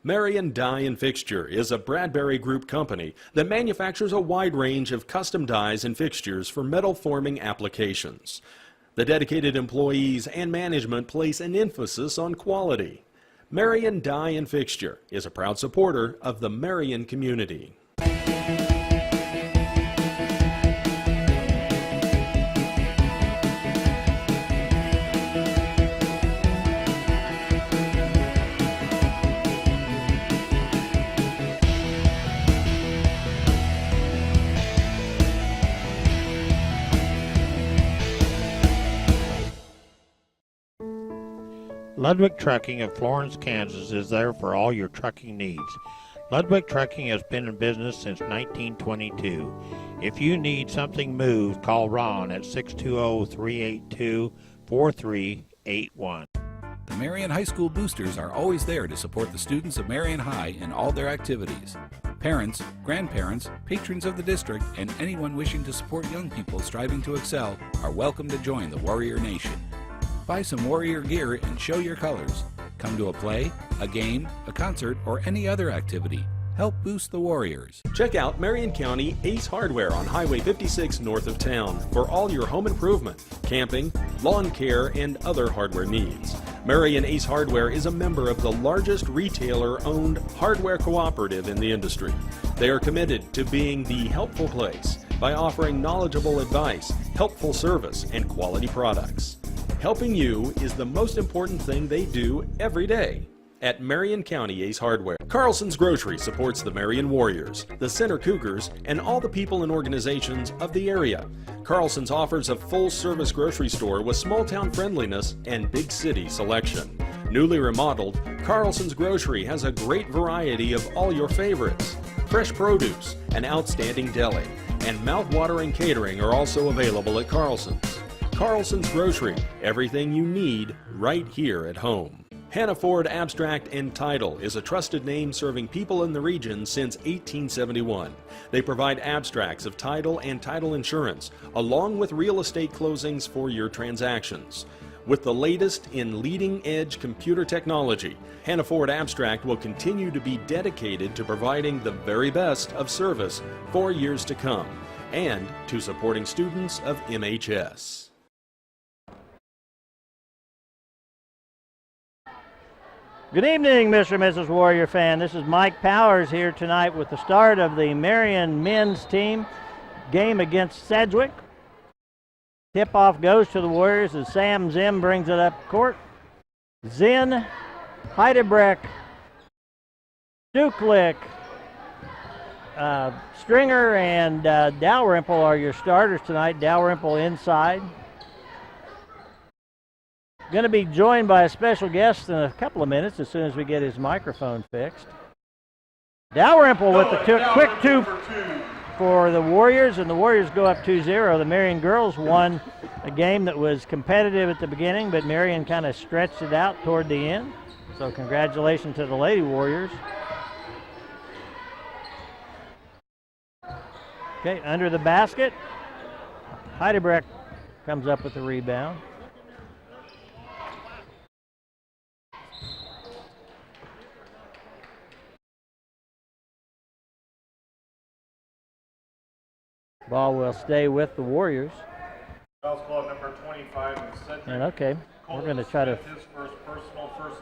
Marion Die and Fixture is a Bradbury Group company that manufactures a wide range of custom dies and fixtures for metal forming applications. The dedicated employees and management place an emphasis on quality. Marion Die and Fixture is a proud supporter of the Marion community. Ludwig Trucking of Florence, Kansas is there for all your trucking needs. Ludwig Trucking has been in business since 1922. If you need something moved, call Ron at 620-382-4381. The Marion High School Boosters are always there to support the students of Marion High in all their activities. Parents, grandparents, patrons of the district, and anyone wishing to support young people striving to excel are welcome to join the Warrior Nation. Buy some Warrior gear and show your colors. Come to a play, a game, a concert, or any other activity. Help boost the Warriors. Check out Marion County Ace Hardware on Highway 56 north of town for all your home improvement, camping, lawn care, and other hardware needs. Marion Ace Hardware is a member of the largest retailer-owned hardware cooperative in the industry. They are committed to being the helpful place by offering knowledgeable advice, helpful service, and quality products. Helping you is the most important thing they do every day at Marion County Ace Hardware. Carlson's Grocery supports the Marion Warriors, the Center Cougars, and all the people and organizations of the area. Carlson's offers a full-service grocery store with small-town friendliness and big city selection. Newly remodeled, Carlson's Grocery has a great variety of all your favorites. Fresh produce, an outstanding deli, and mouth-watering catering are also available at Carlson's. Carlson's Grocery, everything you need right here at home. Hannah Ford Abstract and Title is a trusted name serving people in the region since 1871. They provide abstracts of title and title insurance, along with real estate closings for your transactions. With the latest in leading-edge computer technology, Hannah Ford Abstract will continue to be dedicated to providing the very best of service for years to come, and to supporting students of MHS. Good evening, Mr. and Mrs. Warrior fan. This is Mike Powers here tonight with the start of the Marion men's team game against Sedgwick. Tip-off goes to the Warriors as Sam Zim brings it up court. Zinn, Heidebrecht, Stuklik, Stringer, and Dalrymple are your starters tonight. Dalrymple inside. Going to be joined by a special guest in a couple of minutes as soon as we get his microphone fixed. Dalrymple with the quick two for the Warriors, and the Warriors go up 2-0. The Marion girls won a game that was competitive at the beginning, but Marion kind of stretched it out toward the end. So congratulations to the Lady Warriors. Okay, under the basket. Heidebrecht comes up with the rebound. Ball will stay with the Warriors. Foul call number 25 is Sedgwick. And okay, we're going to try to his first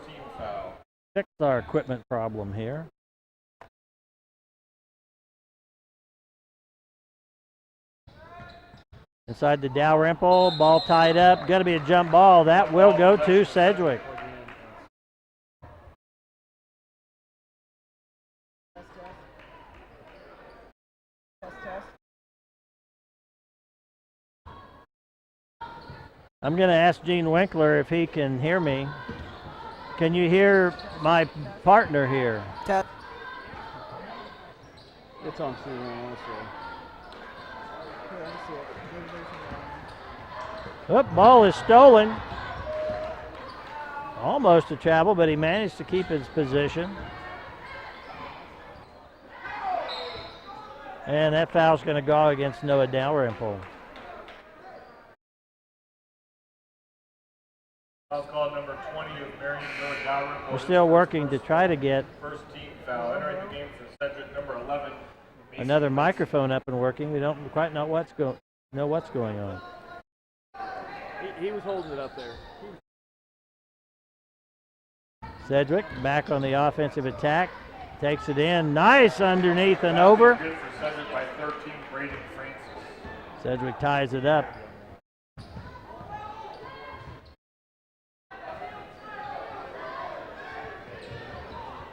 team foul. fix our equipment problem here. Inside the Dalrymple, ball tied up. Going to be a jump ball. That will go to Sedgwick. I'm going to ask Gene Winkler if he can hear me. Can you hear my partner here? Tap. It's on C1 also. Ball is stolen. Almost a travel, but he managed to keep his position. And that foul's going to go against Noah Dalrymple. Foul call number 20 of Marion Village Dalrymple. We're still working to try to get First team foul. Entering the game for Sedgwick, number 11. another microphone up and working. We don't quite know what's going on. He was holding it up there. Sedgwick back on the offensive attack. Takes it in. Nice underneath and over. Good for Sedgwick by 13, Braden Francis. Sedgwick ties it up.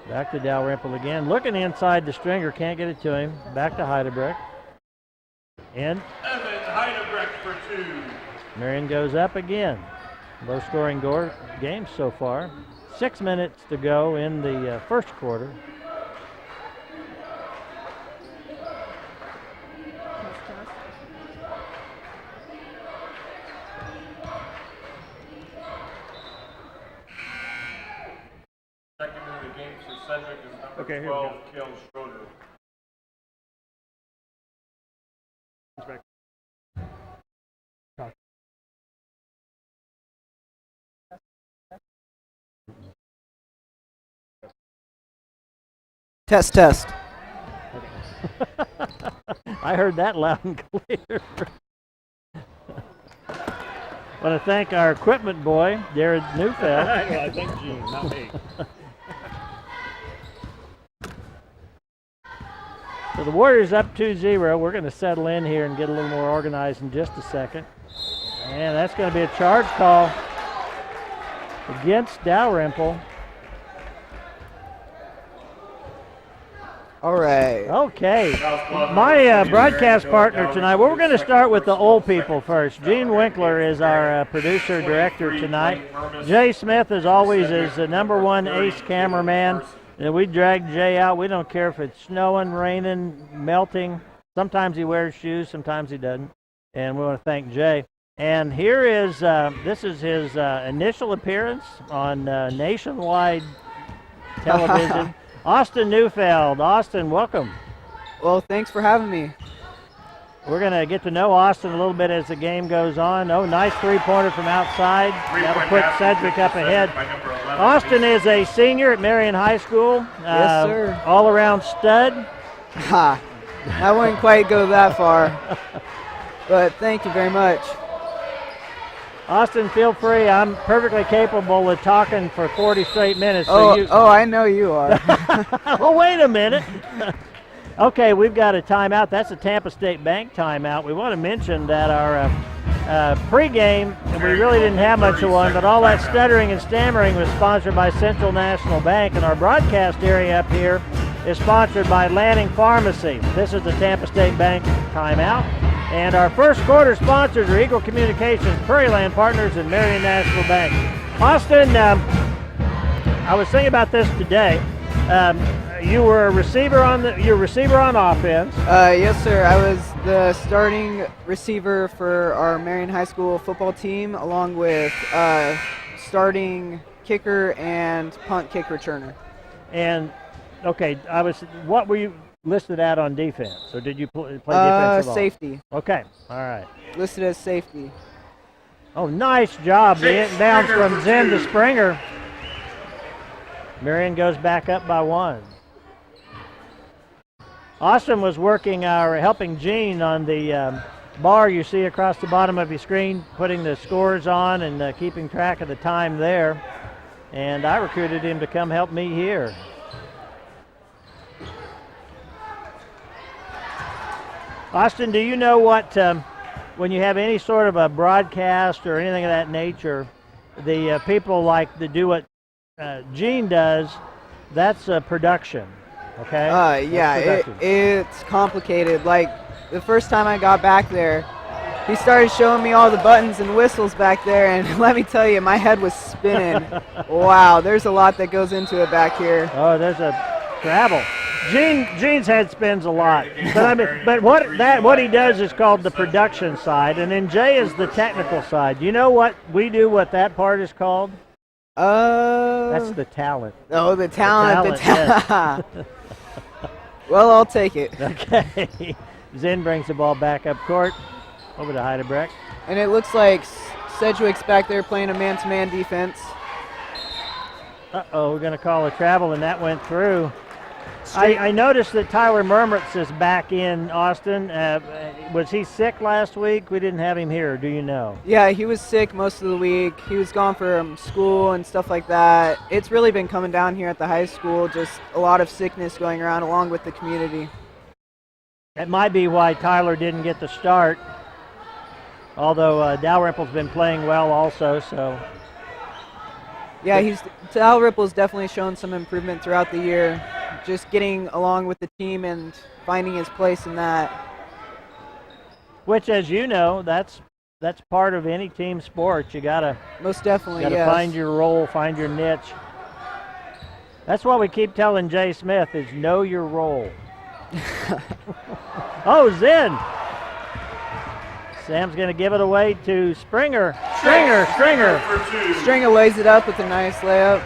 Back to Dalrymple again. Looking inside the stringer. Can't get it to him. Back to Heidebrecht. In. Evan Heidebrecht for 2. Marion goes up again. Low scoring game so far. 6 minutes to go in the first quarter. Second into the game for Sedgwick is number Okay, here we 12, Kale Schroeder. Test, test. I heard that loud and clear. Want to thank our equipment boy, Jared Neufeld. I think Gene, not me. So the Warriors up 2-0. We're going to settle in here and get a little more organized in just a second. And that's going to be a charge call against Dalrymple. All right. Okay. My broadcast partner tonight, well, we're going to start with the old people first. Gene Winkler is our producer director tonight. Jay Smith, as always, is the #1 ace cameraman. And we drag Jay out. We don't care if it's snowing, raining, melting. Sometimes he wears shoes, sometimes he doesn't. And we want to thank Jay. And here is, this is his initial appearance on nationwide television. Austin Neufeld. Austin, welcome. Well, thanks for having me. We're going to get to know Austin a little bit as the game goes on. Oh, nice three-pointer from outside. That'll put Sedgwick up ahead. Austin is a senior at Marion High School. Yes, sir. All-around stud. Ha! I wouldn't quite go that far, but thank you very much. Austin, feel free. I'm perfectly capable of talking for 40 straight minutes. Oh, I know you are. Oh, wait a minute. Okay, we've got a timeout. That's a Tampa State Bank timeout. We want to mention that our pregame, we really didn't have much of one, but all that stuttering and stammering was sponsored by Central National Bank, and our broadcast area up here is sponsored by Lanning Pharmacy. This is the Tampa State Bank timeout. And our first quarter sponsors are Eagle Communications, Prairie Land Partners, and Marion National Bank. Austin, I was thinking about this today. You were a receiver on offense. Yes, sir. I was the starting receiver for our Marion High School football team, along with starting kicker and punt kick returner. And okay, what were you listed at on defense, or did you play defensive at all? Safety. Okay, all right. Listed as safety. Oh, nice job. The inbounds from Zen to Springer. Marion goes back up by 1. Austin was helping Gene on the bar you see across the bottom of your screen, putting the scores on and keeping track of the time there. And I recruited him to come help me here. Austin, do you know what, when you have any sort of a broadcast or anything of that nature, the people like to do what Gene does, that's production, okay? Yeah, it's complicated. Like, the first time I got back there, he started showing me all the buttons and whistles back there, and let me tell you, my head was spinning. Wow, there's a lot that goes into it back here. Oh, there's a travel. Gene's head spins a lot, but what he does is called the production side, and then Jay is the technical side. You know what we do? What that part is called? That's the talent. Oh, the talent. Yes. Well, I'll take it. Okay. Zen brings the ball back up court, over to Heidebrecht. And it looks like Sedgwick's back there playing a man-to-man defense. Uh-oh, we're going to call a travel, and that went through. I noticed that Tyler Mermitz is back in Austin. Was he sick last week? We didn't have him here. Do you know? Yeah, he was sick most of the week. He was gone from school and stuff like that. It's really been coming down here at the high school, just a lot of sickness going around along with the community. That might be why Tyler didn't get the start, although Dalrymple's been playing well also. So. Yeah, Dalrymple's definitely shown some improvement throughout the year, just getting along with the team and finding his place in that. Which, as you know, that's part of any team sport. You gotta most definitely find your role, find your niche. That's what we keep telling Jay Smith is know your role. Oh, Zen. Sam's going to give it away to Stringer. Stringer lays it up with a nice layup.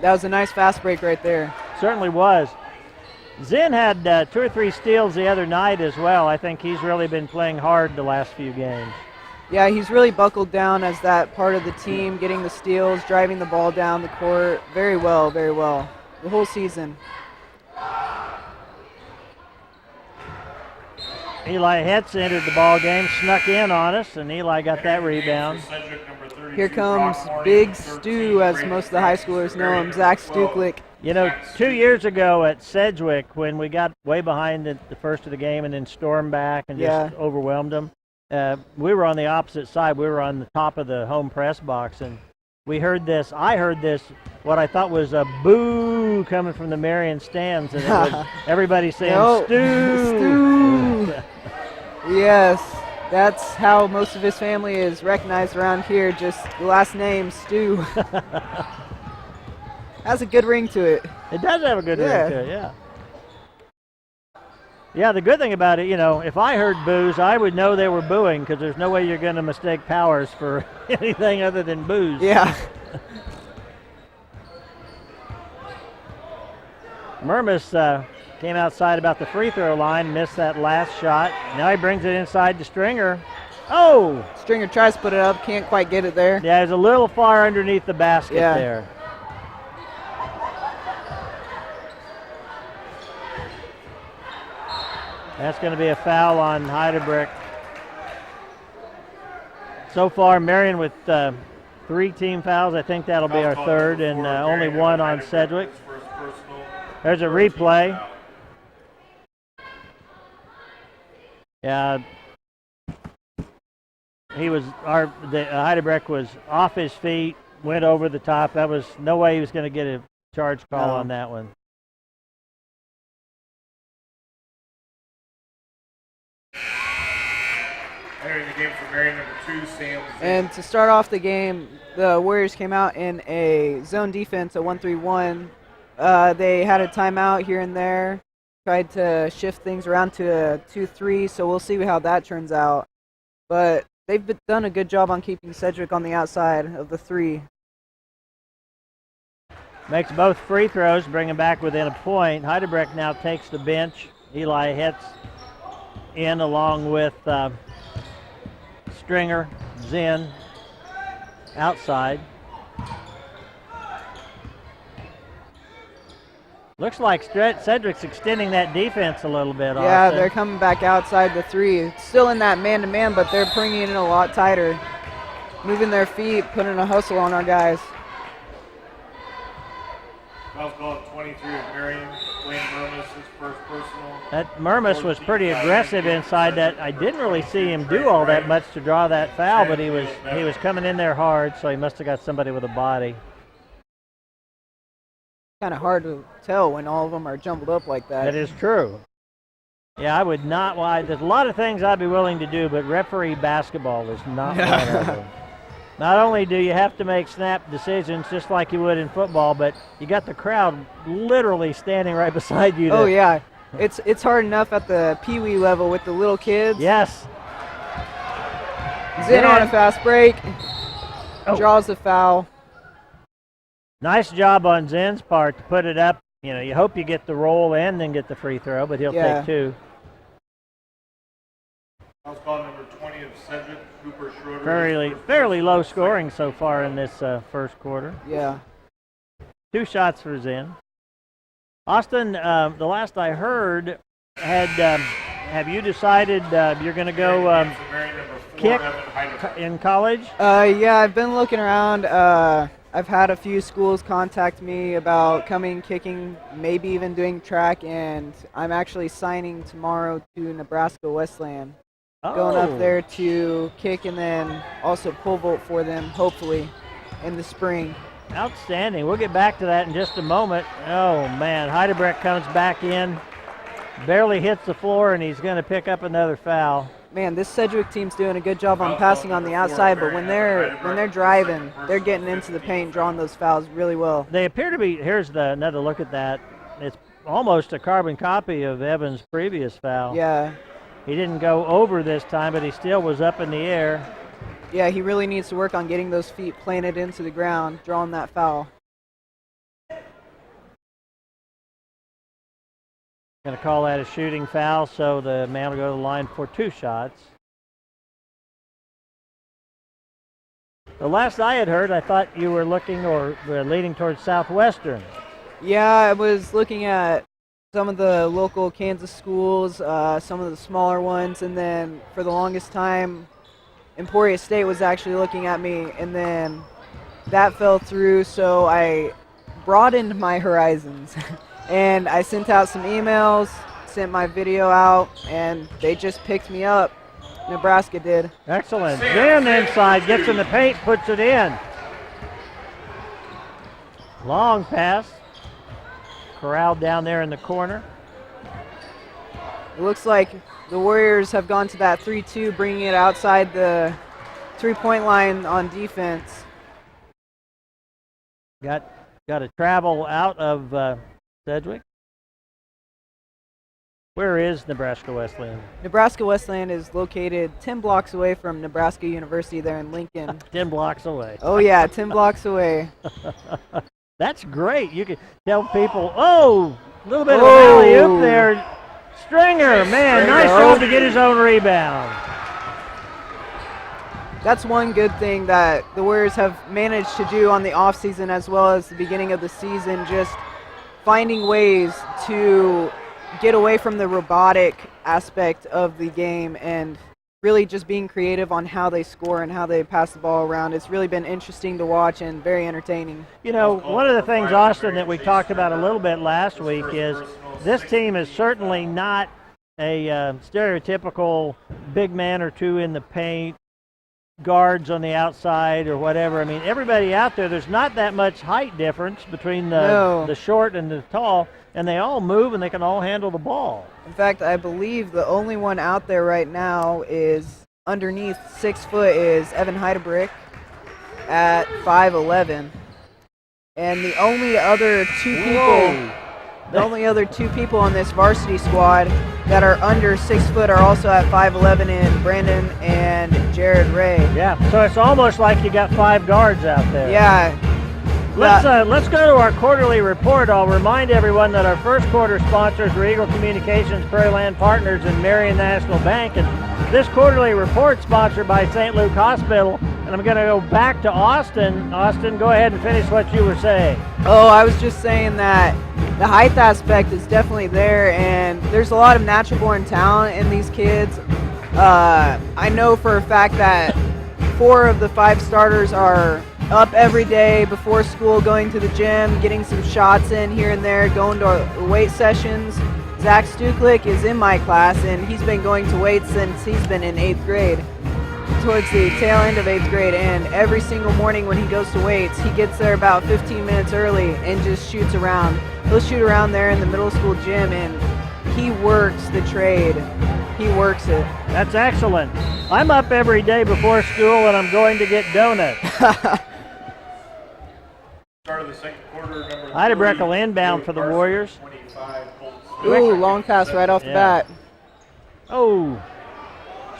That was a nice fast break right there. Certainly was. Zen had 2 or 3 steals the other night as well. I think he's really been playing hard the last few games. Yeah, he's really buckled down as that part of the team, getting the steals, driving the ball down the court. Very well, the whole season. Eli Hetz entered the ball game, snuck in on us, and Eli got that rebound. Here comes Big Stu, as most of the high schoolers know him, Zach Stuklik. You know, 2 years ago at Sedgwick, when we got way behind at the first of the game and then stormed back and just overwhelmed them, we were on the opposite side. We were on the top of the home press box, and we heard this. I heard this, what I thought was a boo coming from the Marion stands, and it was everybody saying, Stu! Yes, that's how most of his family is recognized around here, just the last name, Stu. Has a good ring to it. It does have a good ring to it, yeah. Yeah, the good thing about it, you know, if I heard boos, I would know they were booing because there's no way you're going to mistake Powers for anything other than boos. Yeah. Mermis came outside about the free throw line, missed that last shot. Now he brings it inside to Stringer. Oh! Stringer tries to put it up, can't quite get it there. Yeah, he's a little far underneath the basket there. That's going to be a foul on Heidelberg. So far, Marion with 3 team fouls. I think that'll be our third, and only 1 on Sedgwick. There's a replay. Yeah, Heidelberg was off his feet, went over the top. That was no way he was going to get a charge call on that one. Entering the game for Marion, number 2, Sam. And to start off the game, the Warriors came out in a zone defense, a 1-3-1. They had a timeout here and there, tried to shift things around to a 2-3, so we'll see how that turns out. But they've done a good job on keeping Sedgwick on the outside of the 3. Makes both free throws, bring him back within a point. Heidelberg now takes the bench. Eli hits in along with Stringer, Zen, outside. Looks like Sedgwick's extending that defense a little bit. Yeah, Austin. they're coming back outside the 3. It's still in that man-to-man, but they're bringing it in a lot tighter. Moving their feet, putting a hustle on our guys. Foul call 23 of Marion. Wayne Mermis, his first personal. That Mermis was pretty aggressive inside that. I didn't really see him do all that much to draw that foul, but he was coming in there hard, so he must have got somebody with a body. Kind of hard to tell when all of them are jumbled up like that. That is true. Yeah, I would not. Well, there's a lot of things I'd be willing to do, but referee basketball is not one of them. Not only do you have to make snap decisions just like you would in football, but you got the crowd literally standing right beside you. Oh yeah, it's hard enough at the pee-wee level with the little kids. Yes. Zen on a fast break, draws the foul. Nice job on Zen's part to put it up. You know, you hope you get the roll and then get the free throw, but he'll take 2. Foul call number 20 of Sedgwick, Cooper Schroeder. Fairly low scoring so far in this first quarter. Yeah. 2 shots for Zen. Austin, the last I heard, have you decided you're going to go kick in college? Yeah, I've been looking around. I've had a few schools contact me about coming kicking, maybe even doing track, and I'm actually signing tomorrow to Nebraska Wesleyan. Going up there to kick and then also pole vault for them, hopefully, in the spring. Outstanding. We'll get back to that in just a moment. Oh, man. Heidebrecht comes back in, barely hits the floor, and he's going to pick up another foul. Man, this Sedgwick team's doing a good job on passing on the outside, but when they're driving, they're getting into the paint, drawing those fouls really well. They appear to be, here's another look at that. It's almost a carbon copy of Evans' previous foul. Yeah. He didn't go over this time, but he still was up in the air. Yeah, he really needs to work on getting those feet planted into the ground, drawing that foul. Going to call that a shooting foul, so the man will go to the line for 2 shots. The last I had heard, I thought you were looking or leaning towards Southwestern. Yeah, I was looking at some of the local Kansas schools, some of the smaller ones, and then for the longest time, Emporia State was actually looking at me, and then that fell through, so I broadened my horizons. And I sent out some emails, sent my video out, and they just picked me up. Nebraska did. Excellent. Zen inside, gets in the paint, puts it in. Long pass. Corralled down there in the corner. It looks like the Warriors have gone to that 3-2, bringing it outside the 3-point line on defense. Got to travel out of Sedgwick. Where is Nebraska Wesleyan? Nebraska Wesleyan is located 10 blocks away from Nebraska University there in Lincoln. 10 blocks away. Oh, yeah, 10 blocks away. That's great. You can tell people, a little bit of an alley-oop there. Stringer, man, nice job to get his own rebound. That's one good thing that the Warriors have managed to do on the offseason as well as the beginning of the season, just finding ways to get away from the robotic aspect of the game and really just being creative on how they score and how they pass the ball around. It's really been interesting to watch and very entertaining. You know, one of the things, Austin, that we talked about a little bit last week is this team is certainly not a stereotypical big man or two in the paint, guards on the outside or whatever. I mean, everybody out there, there's not that much height difference between the short and the tall, and they all move and they can all handle the ball. In fact, I believe the only one out there right now is underneath 6 foot is Evan Heidebrecht at 5'11". And the only other two people on this varsity squad that are under 6 foot are also at 5'11" in Brandon and Jared Ray. Yeah, so it's almost like you got 5 guards out there. Yeah. Let's go to our quarterly report. I'll remind everyone that our first quarter sponsors were Eagle Communications, Prairie Land Partners, and Marion National Bank. And this quarterly report sponsored by St. Luke Hospital. And I'm going to go back to Austin. Austin, go ahead and finish what you were saying. Oh, I was just saying that the height aspect is definitely there, and there's a lot of natural-born talent in these kids. I know for a fact that 4 of the 5 starters are up every day before school, going to the gym, getting some shots in here and there, going to weight sessions. Zach Stuklik is in my class, and he's been going to weights since he's been in 8th grade, towards the tail end of 8th grade, and every single morning when he goes to weights, he gets there about 15 minutes early and just shoots around. He'll shoot around there in the middle school gym, and he works the trade. He works it. That's excellent. I'm up every day before school, and I'm going to get donuts. Start of the second quarter, number Heidebrecht will inbound for the Warriors. 25, Ooh, long pass right off the bat. Oh,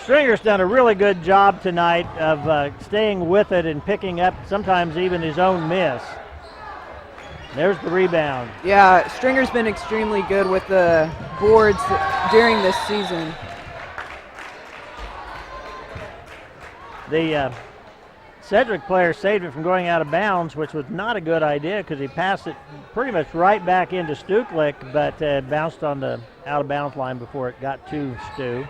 Stringer's done a really good job tonight of staying with it and picking up sometimes even his own miss. There's the rebound. Yeah, Stringer's been extremely good with the boards during this season. The Sedgwick player saved it from going out of bounds, which was not a good idea because he passed it pretty much right back into Stuklik, but bounced on the out of bounds line before it got to Stu.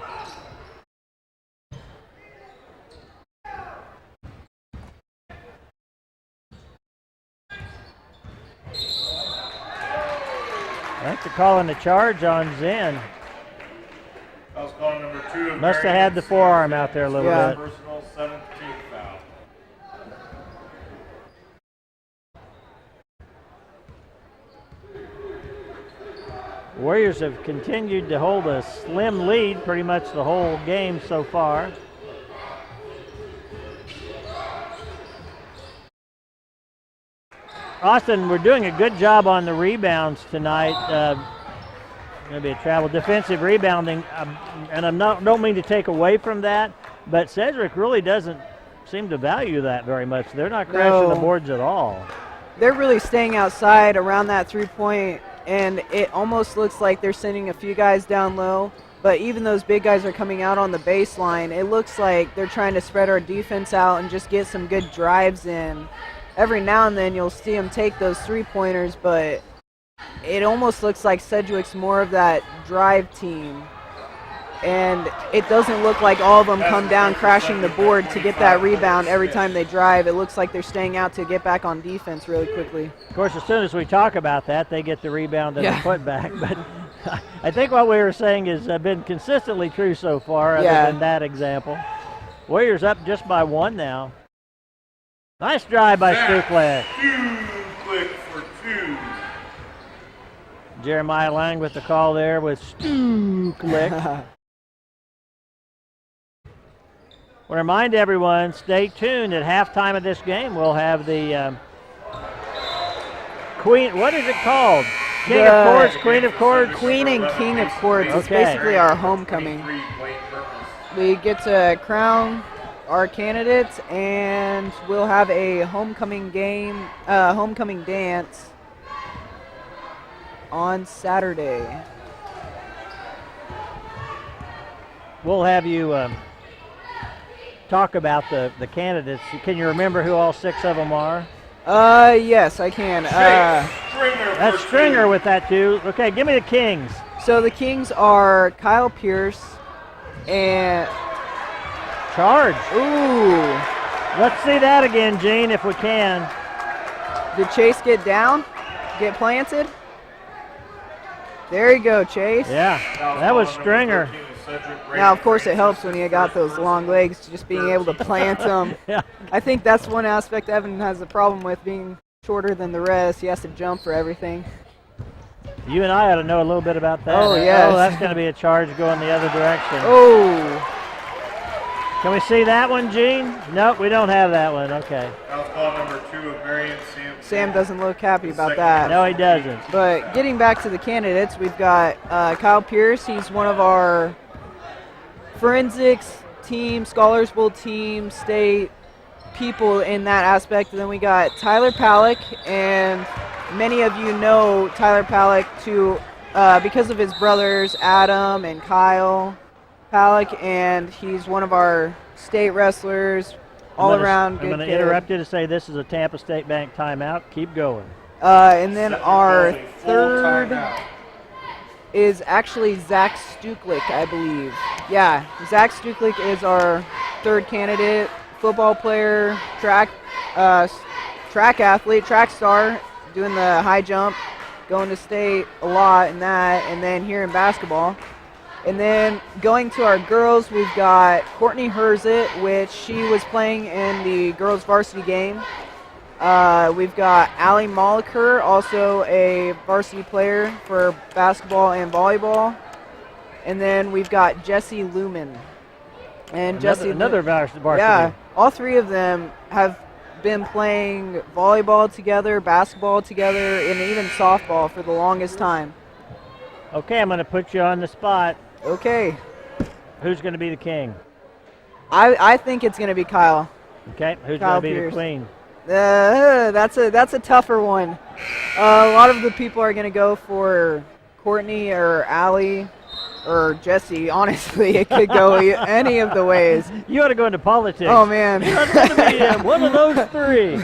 I think they're calling the charge on Zen. That was call number 2. Must have had the forearm out there a little bit. Personal 7th team foul. Warriors have continued to hold a slim lead pretty much the whole game so far. Austin, we're doing a good job on the rebounds tonight. Going to be a travel defensive rebounding, and don't mean to take away from that, but Sedgwick really doesn't seem to value that very much. They're not crashing the boards at all. They're really staying outside around that three-point, and it almost looks like they're sending a few guys down low, but even those big guys are coming out on the baseline. It looks like they're trying to spread our defense out and just get some good drives in. Every now and then you'll see them take those three-pointers, but it almost looks like Sedgwick's more of that drive team. And it doesn't look like all of them come down crashing the board to get that rebound every time they drive. It looks like they're staying out to get back on defense really quickly. Of course, as soon as we talk about that, they get the rebound and the putback. But I think what we were saying has been consistently true so far, other than that example. Warriors up just by 1 now. Nice drive by Stuklik. Stuklik for 2. Jeremiah Lang with the call there with Stuklik. We'll remind everyone, stay tuned. At halftime of this game, we'll have the Queen, what is it called? King of Chords, Queen of Chords? Queen and King of Chords. It's basically our homecoming. We get to crown our candidates, and we'll have a homecoming game, homecoming dance on Saturday. We'll have you talk about the candidates. Can you remember who all 6 of them are? Yes, I can. That's Stringer with that too. Okay, give me the Kings. So the Kings are Kyle Pierce and Charge. Ooh. Let's see that again, Gene, if we can. Did Chase get down? Get planted? There you go, Chase. Yeah, that was Stringer. Now, of course, it helps when you got those long legs, just being able to plant them. Yeah. I think that's one aspect Evan has a problem with, being shorter than the rest. He has to jump for everything. You and I ought to know a little bit about that. Oh, yes. Oh, that's going to be a charge going the other direction. Oh. Can we see that one, Gene? Nope, we don't have that one. Okay. That was call number 2 of Marion. Sam doesn't look happy about that. No, he doesn't. But getting back to the candidates, we've got Kyle Pierce. He's one of our forensics team, Scholars Bowl team, state people in that aspect. And then we got Tyler Palick, and many of you know Tyler Palick because of his brothers Adam and Kyle Palick, and he's one of our state wrestlers, all around good I'm going to interrupt you to say this is a Tampa State Bank timeout. Keep going. And then our third is actually Zach Stuklik, I believe. Yeah, Zach Stuklik is our third candidate. Football player, track athlete, track star, doing the high jump, going to state a lot in that, and then here in basketball. And then going to our girls, we've got Courtney Herzit, which she was playing in the girls varsity game. We've got Allie Molliker, also a varsity player for basketball and volleyball. And then we've got Jessie Lumen. And another varsity. Yeah, all 3 of them have been playing volleyball together, basketball together, and even softball for the longest time. Okay, I'm going to put you on the spot. Okay. Who's going to be the king? I think it's going to be Kyle. Okay, who's Kyle going to be Pierce. the queen? That's a tougher one. A lot of the people are going to go for Courtney or Allie. or Jesse. Honestly, it could go any of the ways. You ought to go into politics. Oh, man. It's going to be one of those three.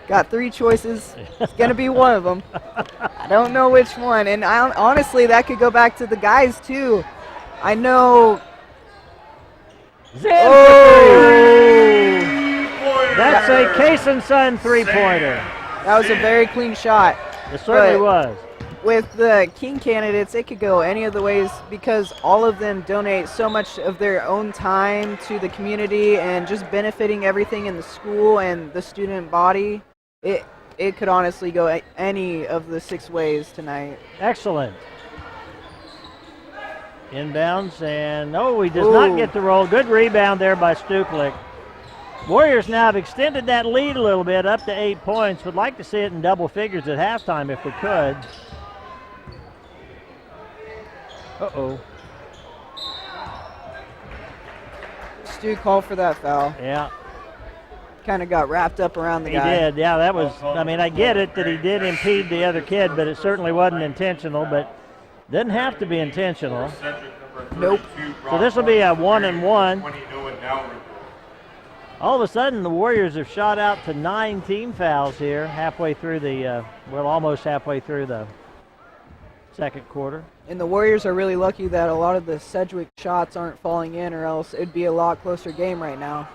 Got 3 choices. It's going to be one of them. I don't know which one. And honestly, that could go back to the guys, too. I know. That's a Case and Son three-pointer. That was a very clean shot. It certainly was. With the King candidates, it could go any of the ways because all of them donate so much of their own time to the community and just benefiting everything in the school and the student body. It could honestly go any of the 6 ways tonight. Excellent. Inbounds, and he does not get the roll. Good rebound there by Stuklik. Warriors now have extended that lead a little bit up to 8 points. Would like to see it in double figures at halftime if we could. Stu called for that foul. Yeah. Kind of got wrapped up around the guy. He did, yeah. That was, I get it that he did impede the other kid, but it certainly wasn't intentional, but doesn't have to be intentional. Nope. So this will be a 1-and-1. All of a sudden, the Warriors have shot out to 9 team fouls here, halfway through almost halfway through the second quarter. And the Warriors are really lucky that a lot of the Sedgwick shots aren't falling in, or else it'd be a lot closer game right now.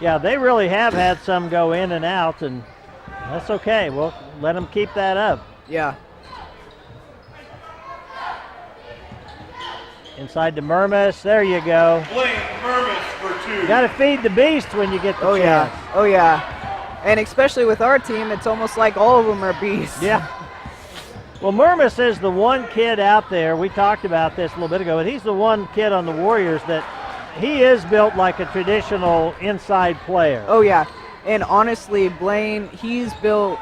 Yeah, they really have had some go in and out, and that's okay. We'll let them keep that up. Yeah. Inside to Murmas. There you go. Blaine Murmas for 2. You got to feed the beast when you get the chance. Oh, yeah. And especially with our team, it's almost like all of them are beasts. Yeah. Well, Murmas is the one kid out there. We talked about this a little bit ago, but he's the one kid on the Warriors that he is built like a traditional inside player. Oh, yeah. And honestly, Blaine, he's built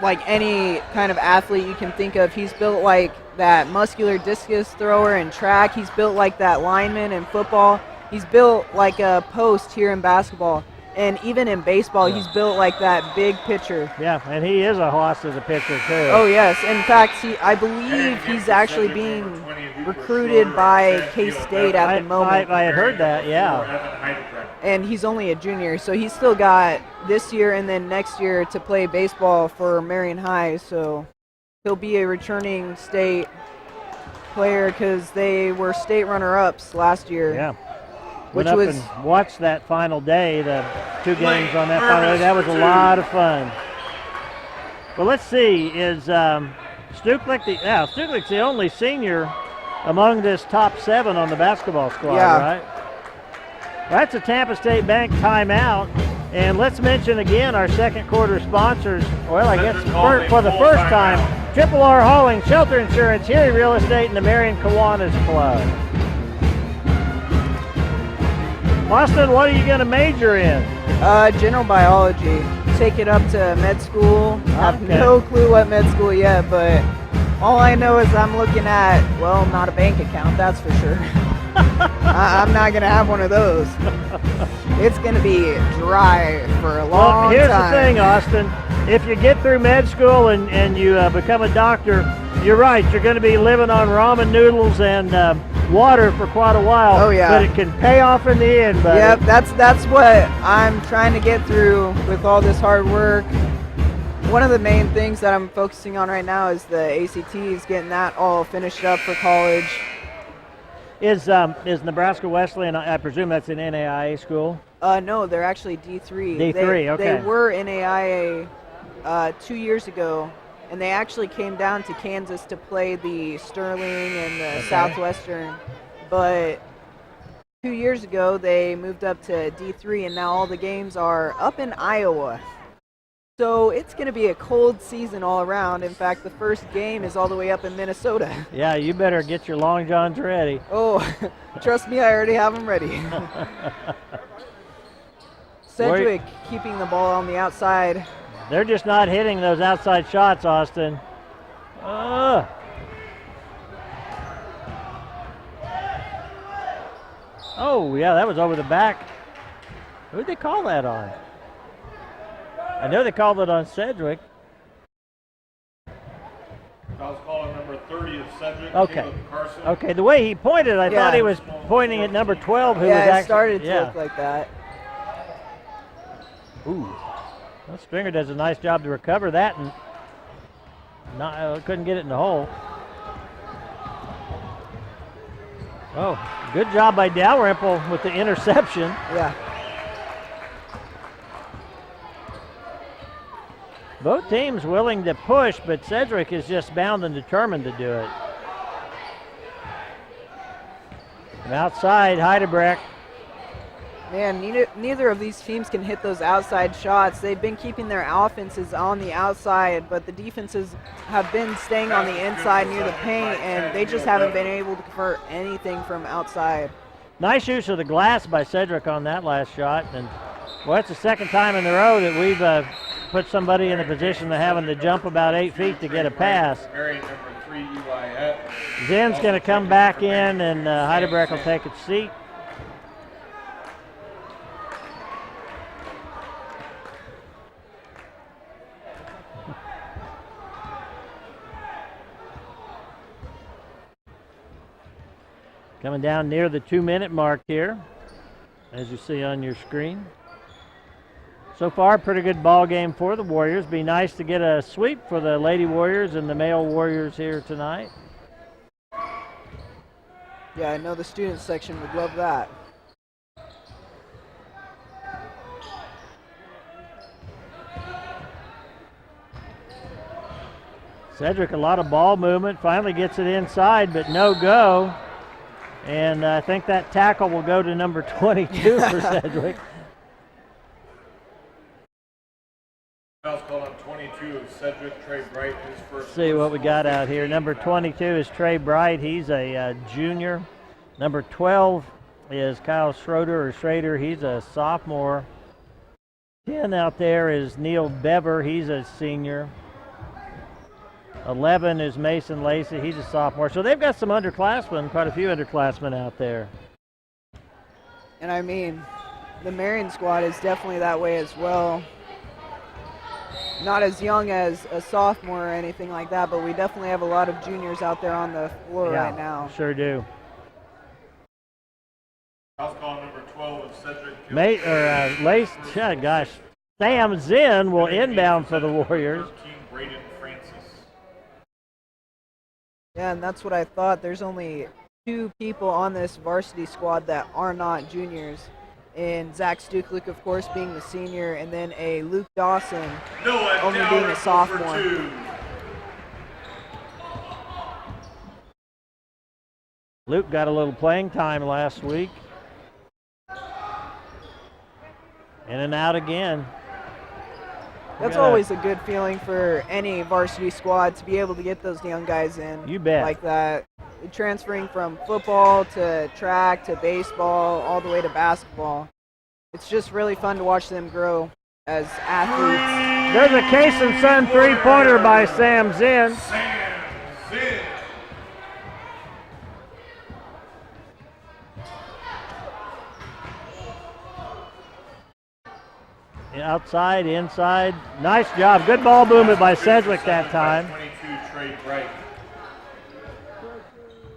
like any kind of athlete you can think of. He's built like that muscular discus thrower in track. He's built like that lineman in football. He's built like a post here in basketball. And even in baseball, he's built like that big pitcher. Yeah, and he is a hoss as a pitcher, too. Oh, yes. In fact, I believe he's actually being recruited by K-State at the moment. I had heard that, yeah. And he's only a junior, so he's still got this year and then next year to play baseball for Marion High. So he'll be a returning state player because they were state runner-ups last year. Yeah. Which Went up was and watched that final day, the 2 games on that final day. That was a lot of fun. Well, let's see. Is Stuklik Stuklik's the only senior among this top 7 on the basketball squad, right? That's a Tampa State Bank timeout. And let's mention again our second quarter sponsors. Well, I guess for the first time, Triple R Hauling, Shelter Insurance, Erie Real Estate, and the Marion Kiwanis Club. Austin, what are you going to major in? General biology. Take it up to med school. Have no clue what med school yet, but all I know is I'm looking at, well, not a bank account, that's for sure. I'm not going to have one of those. It's going to be dry for a long time. Here's the thing, Austin. If you get through med school and you become a doctor, you're right. You're going to be living on ramen noodles and water for quite a while. Oh, yeah. But it can pay off in the end, buddy. Yep, that's what I'm trying to get through with all this hard work. One of the main things that I'm focusing on right now is the ACTs, getting that all finished up for college. Is Nebraska Wesleyan, I presume that's an NAIA school? No, they're actually D3. D3, okay. They were NAIA 2 years ago, and they actually came down to Kansas to play the Sterling and the Southwestern. But 2 years ago, they moved up to D3, and now all the games are up in Iowa. So it's going to be a cold season all around. In fact, the first game is all the way up in Minnesota. Yeah, you better get your long johns ready. Oh, trust me, I already have them ready. Sedgwick keeping the ball on the outside. They're just not hitting those outside shots, Austin. Oh, yeah, that was over the back. Who'd they call that on? I know they called it on Sedgwick. Foul's called on number 30 of Sedgwick. Okay. Caleb Carson. Okay, the way he pointed, I thought Yeah. he was pointing at number 12, who was Yeah, actually. it started to yeah. look like that. Ooh. Well, Stringer does a nice job to recover that and couldn't get it in the hole. Oh, good job by Dalrymple with the interception. Yeah. Both teams willing to push, but Sedgwick is just bound and determined to do it. From outside, Heidebrecht. Man, neither of these teams can hit those outside shots. They've been keeping their offenses on the outside, but the defenses have been staying on the inside near the paint, and they just haven't been able to convert anything from outside. Nice use of the glass by Sedgwick on that last shot. And well, it's the second time in a row that we've put somebody in a position of having to jump about 8 feet to get a pass. Marion, number 3, UIF. Zinn's going to come back in, and Heidebrecht will take its seat. Coming down near the 2-minute mark here, as you see on your screen. So far, pretty good ball game for the Warriors. Be nice to get a sweep for the Lady Warriors and the male Warriors here tonight. Yeah, I know the student section would love that. Sedgwick, a lot of ball movement, finally gets it inside, but no go. And I think that tackle will go to number 22 for Sedgwick. Foul's called on 22 of Sedgwick. Trey Bright, his first. See what we got out here. Number 22 is Trey Bright. He's a junior. Number 12 is Kyle Schrader. He's a sophomore. 10 out there is Neil Bever. He's a senior. 11 is Mason Lacey. He's a sophomore. So they've got some underclassmen, quite a few underclassmen out there. And I mean, the Marion squad is definitely that way as well. Not as young as a sophomore or anything like that, but we definitely have a lot of juniors out there on the floor right now. Sure do. Foul's called on number 12 of Sedgwick. Gosh, Sam Zinn will inbound for the Warriors. 13, Braden Francis. Yeah, and that's what I thought. There's only 2 people on this varsity squad that are not juniors. And Zach Stuklik, of course, being the senior, and then a Luke Dawson only being a sophomore. Luke got a little playing time last week. In and out again. That's always a good feeling for any varsity squad to be able to get those young guys in. You bet. Like that. Transferring from football to track to baseball all the way to basketball. It's just really fun to watch them grow as athletes. There's a Case and Son three-pointer by Sam Zinn. Sam Zinn. Outside, inside. Nice job. Good ball movement by Sedgwick that time. 22, Trey Bright.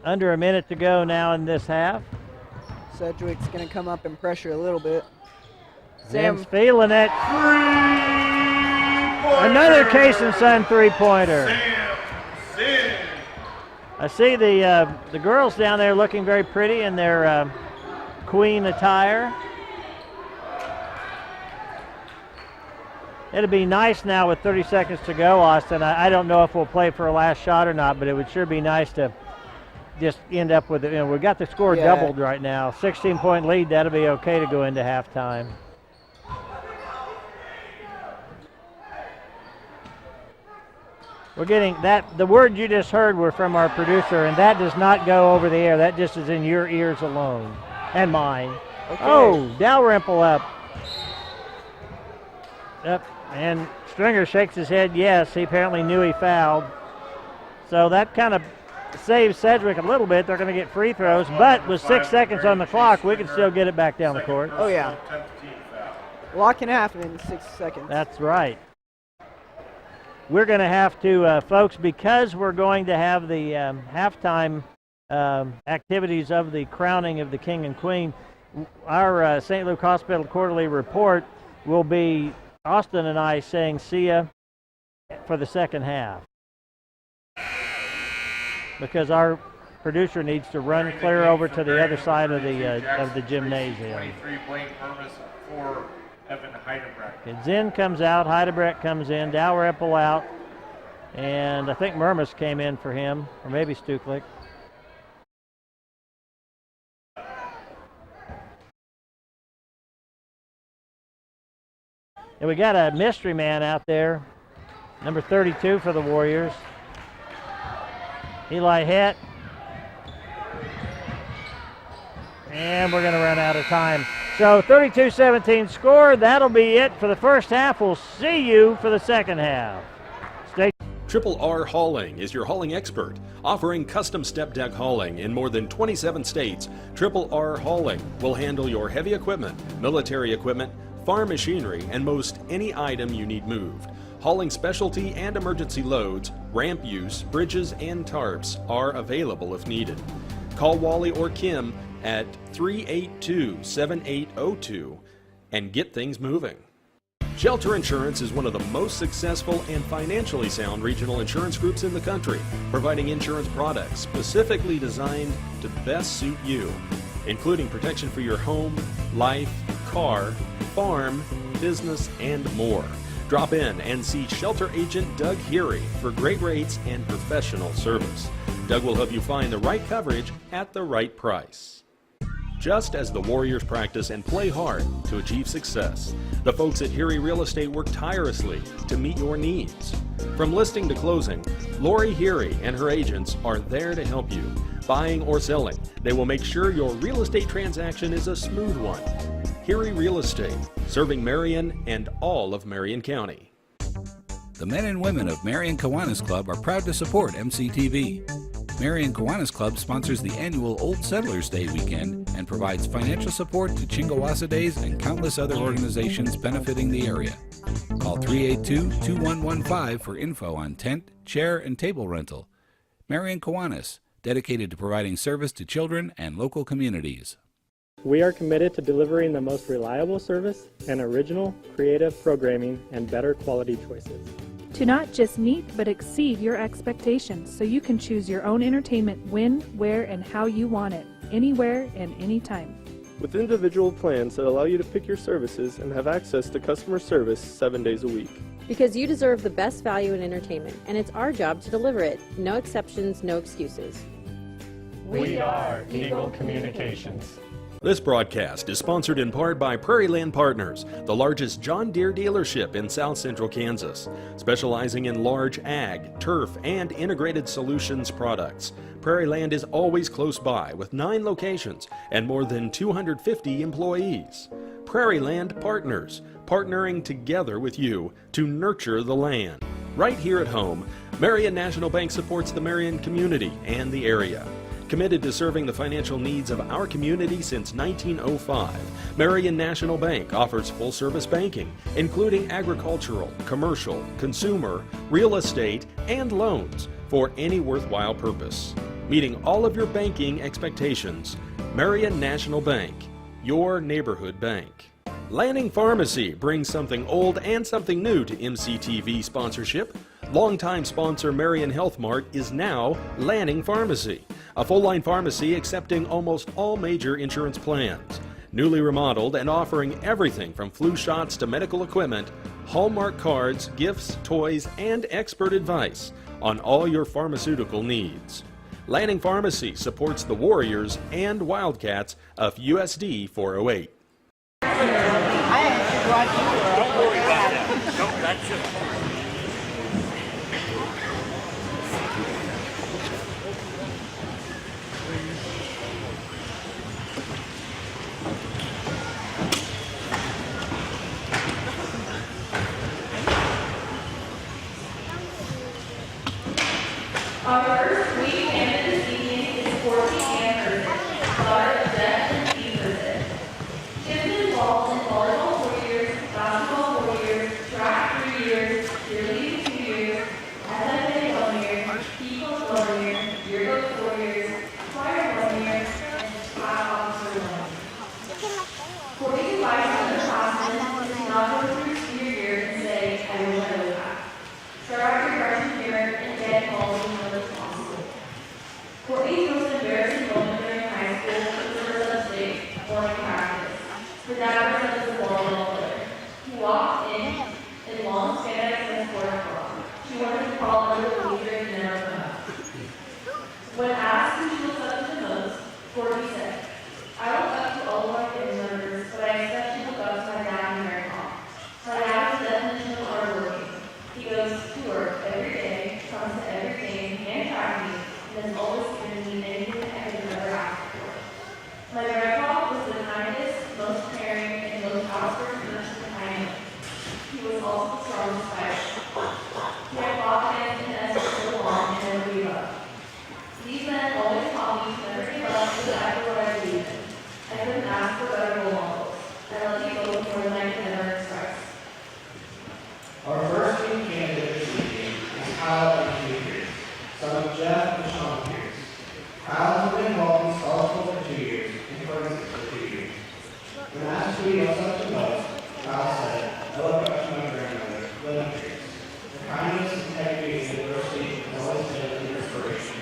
Under a minute to go now in this half. Sedgwick's going to come up and pressure a little bit. Zinn's feeling it. Another Case and Son three-pointer. Sam Zinn. I see the girls down there looking very pretty in their queen attire. It'd be nice now with 30 seconds to go, Austin. I don't know if we'll play for a last shot or not, but it would sure be nice to just end up with it. You know, we got the score doubled right now. 16-point lead, that'll be okay to go into halftime. We're getting that, the word you just heard were from our producer, and that does not go over the air. That just is in your ears alone and mine. Okay. Oh, Dalrymple up. Yep, and Stringer shakes his head yes. He apparently knew he fouled. So that kind of saves Sedgwick a little bit. They're going to get free throws, but with 6 seconds on the clock, we can still get it back down the court. Oh, yeah. A lot can happen in 6 seconds. That's right. we're going to have to, folks, because we're going to have the halftime activities of the crowning of the King and Queen, our St. Luke Hospital Quarterly Report will be Austin and I saying see ya for the second half, because our producer needs to run clear over to the other side of the gymnasium. 23, Blaine Hermes for Evan Heidebrecht. And Zinn comes out, Heidebrecht comes in, Dalrymple out, and I think Murmas came in for him, or maybe Stuklik. And we got a mystery man out there, number 32 for the Warriors, Eli Het. And we're going to run out of time. So 32-17 score. That'll be it for the first half. We'll see you for the second half. Stay. Triple R Hauling is your hauling expert, offering custom step deck hauling in more than 27 states. Triple R Hauling will handle your heavy equipment, military equipment, farm machinery, and most any item you need moved. Hauling specialty and emergency loads, ramp use, bridges, and tarps are available if needed. Call Wally or Kim at 382-7802 and get things moving. Shelter Insurance is one of the most successful and financially sound regional insurance groups in the country, providing insurance products specifically designed to best suit you, including protection for your home, life, car, farm, business, and more. Drop in and see Shelter Agent Doug Heary for great rates and professional service. Doug will help you find the right coverage at the right price. Just as the Warriors practice and play hard to achieve success, the folks at Heary Real Estate work tirelessly to meet your needs. From listing to closing, Lori Heary and her agents are there to help you. Buying or selling, they will make sure your real estate transaction is a smooth one. Heary Real Estate, serving Marion and all of Marion County. The men and women of Marion Kiwanis Club are proud to support MCTV. Marion Kiwanis Club sponsors the annual Old Settlers Day weekend and provides financial support to Chingawassa Days and countless other organizations benefiting the area. Call 382-2115 for info on tent, chair, and table rental. Marion Kiwanis, dedicated to providing service to children and local communities. We are committed to delivering the most reliable service and original, creative programming and better quality choices. To not just meet but exceed your expectations so you can choose your own entertainment when, where, and how you want it, anywhere and anytime. With individual plans that allow you to pick your services and have access to customer service 7 days a week. Because you deserve the best value in entertainment, and it's our job to deliver it. No exceptions, no excuses. We are Eagle Communications. This broadcast is sponsored in part by Prairie Land Partners, the largest John Deere dealership in South Central Kansas, specializing in large ag, turf, and integrated solutions products. Prairie Land is always close by with 9 locations and more than 250 employees. Prairie Land Partners, partnering together with you to nurture the land. Right here at home, Marion National Bank supports the Marion community and the area. Committed to serving the financial needs of our community since 1905, Marion National Bank offers full-service banking, including agricultural, commercial, consumer, real estate, and loans for any worthwhile purpose. Meeting all of your banking expectations, Marion National Bank, your neighborhood bank. Lanning Pharmacy brings something old and something new to MCTV sponsorship. Longtime sponsor Marion Health Mart is now Lanning Pharmacy, a full-line pharmacy accepting almost all major insurance plans. Newly remodeled and offering everything from flu shots to medical equipment, Hallmark cards, gifts, toys, and expert advice on all your pharmaceutical needs. Lanning Pharmacy supports the Warriors and Wildcats of USD 408. Don't worry about that. Don't, that's just... Our first weekend this evening is 14 campers, start of death and season. Kids involved in volleyball 4 years, basketball 4 years, track 3 years, cheerleading 2 years, 1 year, yearbook 4 years, choir 1 year, and class officer 1 year. Courtney's advice to underclassmen is not go through senior year and say, I wish I would have. Start out your freshman year and get involved as much as possible. Courtney's most embarrassing moment during high school was her lipstick morning practice. Her dad was the volleyball player. He walked in long spandex and sport bra. She wanted to crawl under the bleacher and never come out. When asked who she looks up to the most, Courtney said, I look up to all of my family members, but I especially look up to my dad and Marion. My dad is the definition of hardworking. He goes to work every day, comes to every game, and track meet, and has always given me anything I could have ever asked for. My grandpa was the kindest, most caring, and most outspoken person I knew. He was also the strongest fighter. He had fought against an S for so long and never gave up. These men always taught me to never give up because I knew what I believed in. I couldn't ask for better role models. I let you go more than I could ever express. Our first team candidate this evening is Kyle and Pierce, son of Jeff and Sean Pierce. Kyle has been involved in scholarship for 2 years and forensics for 2 years. When asked who he looks up to most, Kyle said, I look up to my grandmother, Linda Pierce. Her kindness, integrity, and diversity has always been an inspiration.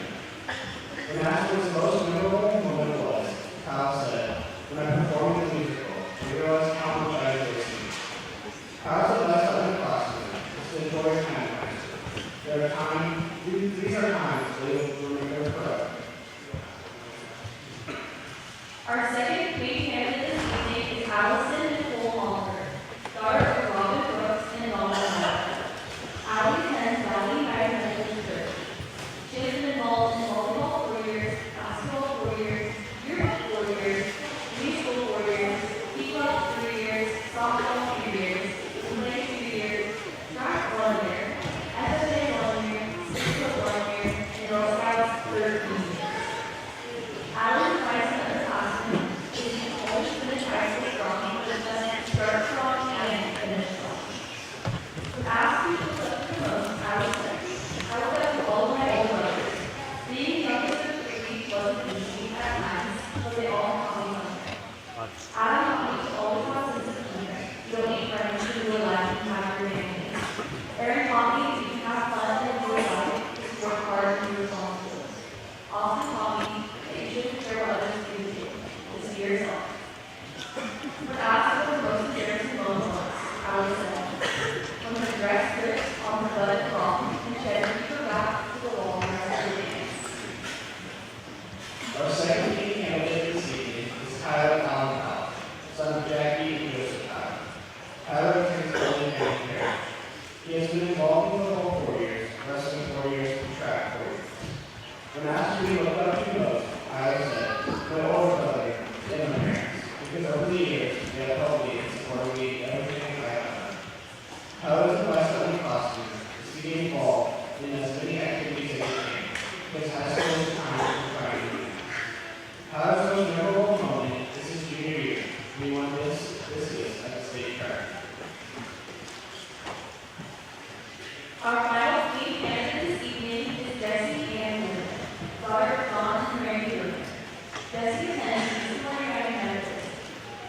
When asked what his most memorable moment was, Kyle said, when I performed the musical, I realized how much I enjoyed singing. Kyle's advice to underclassmen is to enjoy your time in high school. These are times they will remember forever. Our second queen candidate this evening is Allison Nicole Malter, daughter of Robin Brooks and Mama Malter. Allie attends Valley High Methodist Church. She has been involved in volleyball 4 years, basketball 4 years, yearbook 4 years, musical 4 years, P-Club 3 years, softball 3 years, play 2 years, track 1 year, FFA 1 year, 6-foot 1 year, and Girl Scouts 13 years. Allie's advice to underclassmen is to always finish high school strong, but just start strong and finish strong. When asked who she looks up to the most, Allie said, I look up to all of my older brothers. Being youngest of 3 wasn't easy at times, but they all taught me something. Adam taught me to always have a sense of humor. You don't need friends who will laugh and have your families. Aaron taught me that you can have fun and enjoy life, just work hard and be responsible. Austin taught me that you shouldn't care what others do to you. Just be yourself. When asked what the most embarrassing moment was, Allie said, when her dress ripped on her butt at prom and she had to keep her back to the wall the rest of the dance. Our second team candidate this evening is Tyler Allen Powell, son of Jackie and Joseph Powell. Tyler attends Golden County Parish. He has been involved in football 4 years, wrestling 4 years, and track 4 years. When asked who he looked up to most, Tyler said, my older brother and my parents, because over the years they have helped me and supported me in everything I have done. Tyler's advice to underclassmen is to get involved in as many activities as you can, because high school is time for trying to do. Tyler's most memorable moment is his junior year. He won this at the state track. Our final queen candidate this evening is Jessie Ann Wood, daughter of Don and Mary Wood. Jessie attends Sedgwick Methodist.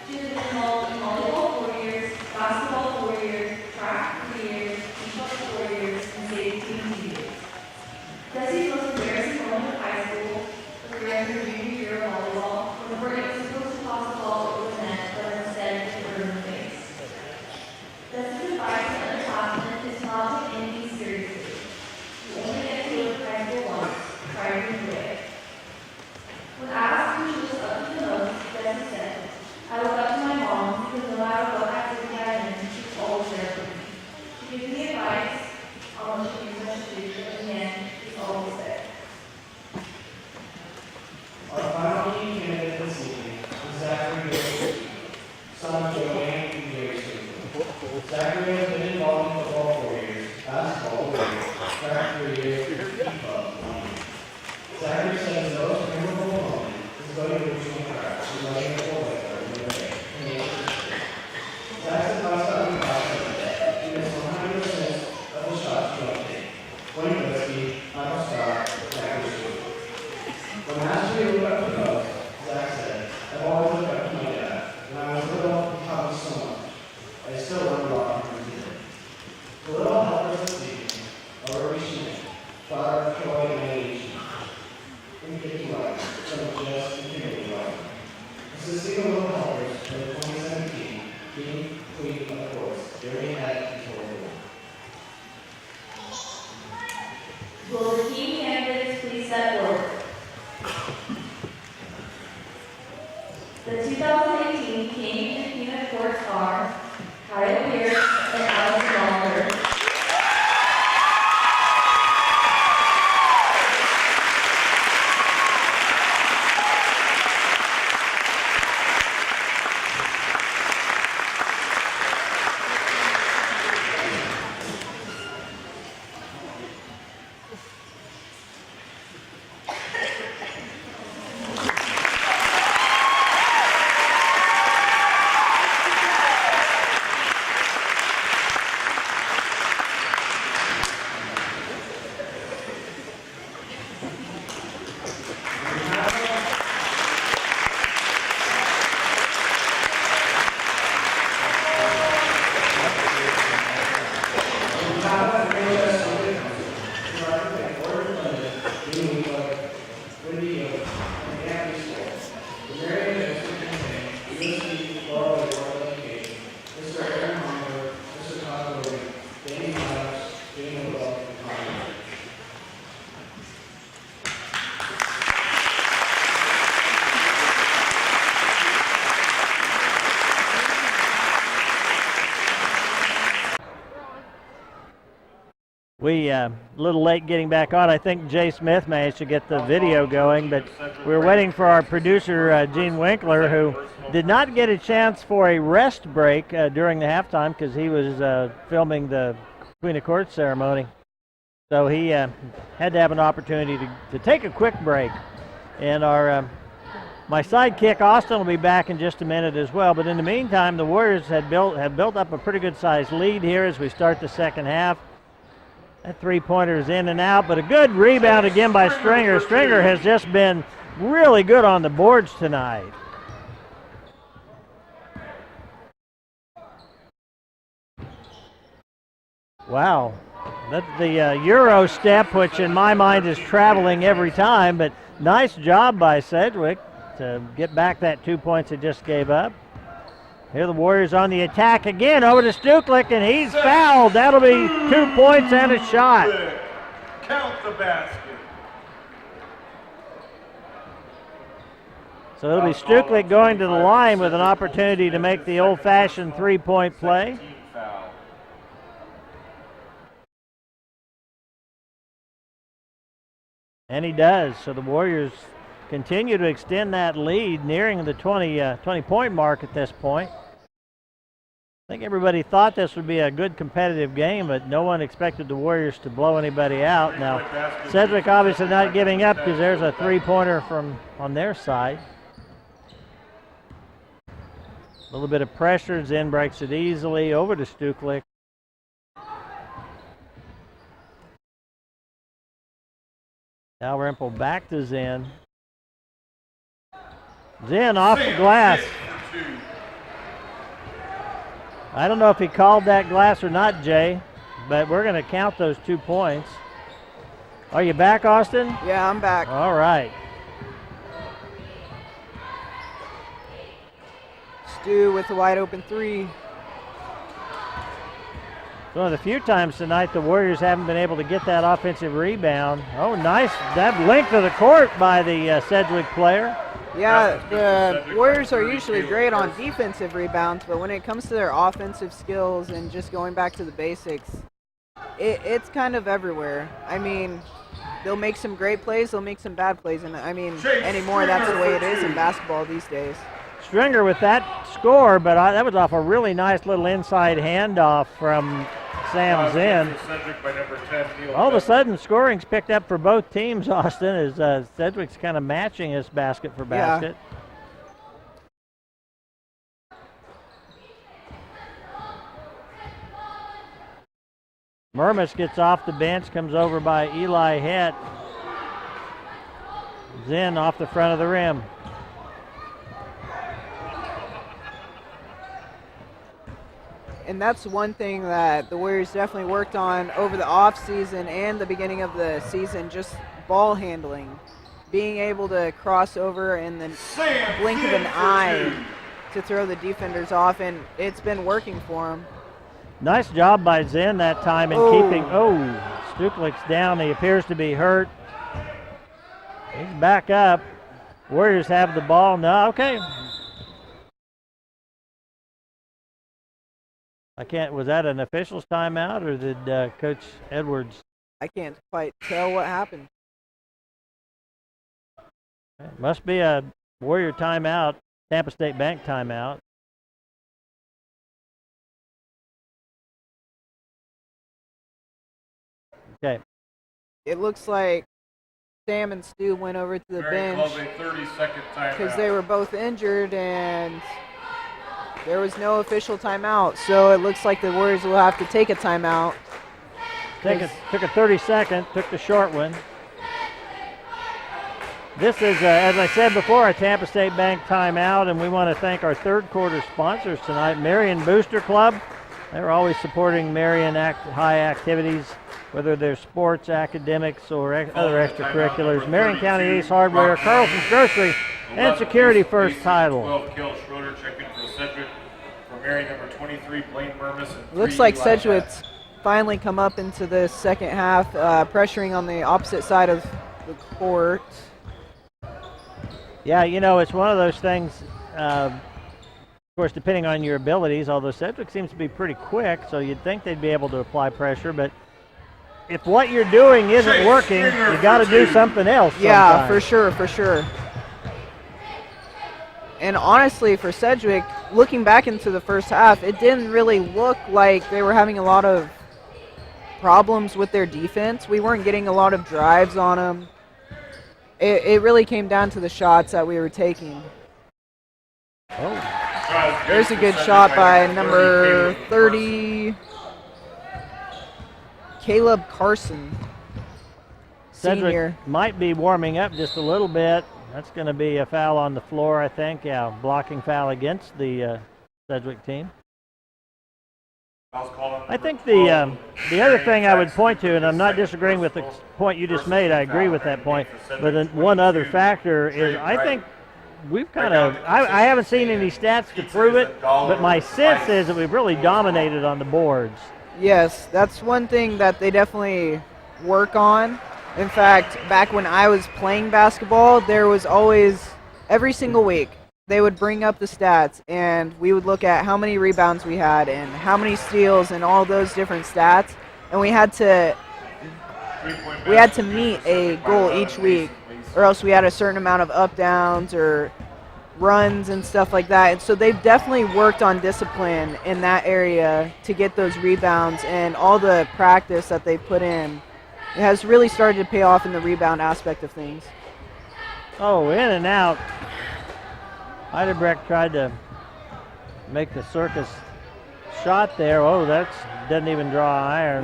She has been involved in volleyball 4 years, basketball 4 years, track 3 years, P-Club 4 years, and state team 2 years. Jessie's most embarrassing moment of high school was during her junior year of volleyball, when Courtney was supposed to toss the ball over the net, but instead hit her in the face. Jessie's advice to underclassmen is not to take anything seriously. You only get to live high school once. Try to enjoy it. When asked who she looks up to the most, Jessie said, I look up to my mom because no matter what activity I'm in, she's always there for me. She gives me advice on what she thinks I should do, but in the end, she's always there. Our final team candidate this evening We a little late getting back on. I think Jay Smith managed to get the video going, but we were waiting for our producer, Gene Winkler, who did not get a chance for a rest break during the halftime because he was filming the Queen of Court ceremony. So he had to have an opportunity to take a quick break. And our my sidekick, Austin, will be back in just a minute as well. But in the meantime, the Warriors have built up a pretty good-sized lead here as we start the second half. That three-pointer is in and out, but a good rebound again by Stringer. Stringer has just been really good on the boards tonight. Wow. That's the Euro step, which in my mind is traveling every time, but nice job by Sedgwick to get back that 2 points he just gave up. Here the Warriors on the attack again, over to Stuklik, and he's fouled. That'll be 2 points and a shot. Count the basket. So it'll be Stuklik going to the line with an opportunity to make the old-fashioned three-point play. And he does. So the Warriors continue to extend that lead, nearing the 20-point mark at this point. I think everybody thought this would be a good competitive game, but no one expected the Warriors to blow anybody out. Now, Sedgwick obviously not giving up because there's a three-pointer from on their side. A little bit of pressure. Zinn breaks it easily over to Stuklik. Dalrymple back to Zinn. Zinn off the glass. I don't know if he called that glass or not, Jay, but we're going to count those 2 points. Are you back, Austin? Yeah, I'm back. All right. Stu with a wide open three. One of the few times tonight the Warriors haven't been able to get that offensive rebound. Oh, nice. That length of the court by the Sedgwick player. Yeah, the Warriors are usually great on defensive rebounds, but when it comes to their offensive skills and just going back to the basics, it's kind of everywhere. I mean, they'll make some great plays, they'll make some bad plays, and I mean, anymore that's the way it is in basketball these days. Stringer with that score, but that was off a really nice little inside handoff from Sam Zinn. All of a sudden, scoring's picked up for both teams, Austin, as Sedgwick's kind of matching his basket for basket. Yeah. Murmas gets off the bench, comes over by Eli Het. Zinn off the front of the rim. And that's one thing that the Warriors definitely worked on over the offseason and the beginning of the season, just ball handling. Being able to cross over in the blink of an eye to throw the defenders off, and it's been working for him. Nice job by Zinn that time in keeping. Oh, Stuklik's down. He appears to be hurt. He's back up. Warriors have the ball. No, okay. I can't, was that an official's timeout or did Coach Edwards? I can't quite tell what happened. It must be a Warrior timeout, Tampa State Bank timeout. Okay. It looks like Sam and Stu went over to the bench because they were both injured and there was no official timeout, so it looks like the Warriors will have to take a timeout. Took a 30-second, took the short one. This is, as I said before, a Tampa State Bank timeout, and we want to thank our third quarter sponsors tonight, Marion Booster Club. They're always supporting Marion High activities, whether they're sports, academics, or other extracurriculars. Marion County Ace Hardware, Carlson's Grocery, and Security First Title. 12 kill Schroeder checking for Sedgwick. For Marion, number 23, Blaine Murmas. Looks like Sedgwick's finally come up into the second half, pressuring on the opposite side of the court. Yeah, you know, it's one of those things, of course, depending on your abilities, although Sedgwick seems to be pretty quick, so you'd think they'd be able to apply pressure, but if what you're doing isn't working, you got to do something else. Yeah, sometime. for sure, for sure. And honestly, for Sedgwick, looking back into the first half, it didn't really look like they were having a lot of problems with their defense. We weren't getting a lot of drives on them. It really came down to the shots that we were taking. Oh. There's a good shot by number 30, Caleb Carson, Sedgwick senior. might be warming up just a little bit. That's going to be a foul on the floor, I think. Yeah, blocking foul against the Sedgwick team. I think the other thing I would point to, and I'm not disagreeing with the point you just made, I agree with that point, but one other factor is I think we've kind of, I haven't seen any stats to prove it, but my sense is that we've really dominated on the boards. Yes, that's one thing that they definitely work on. In fact, back when I was playing basketball, there was always, every single week, they would bring up the stats, and we would look at how many rebounds we had and how many steals and all those different stats, and we had to meet a goal each week, or else we had a certain amount of up downs or runs and stuff like that. And so they've definitely worked on discipline in that area to get those rebounds, and all the practice that they put in, it has really started to pay off in the rebound aspect of things. Oh, in and out. Heidebrecht tried to make the circus shot there. Oh, that doesn't even draw iron.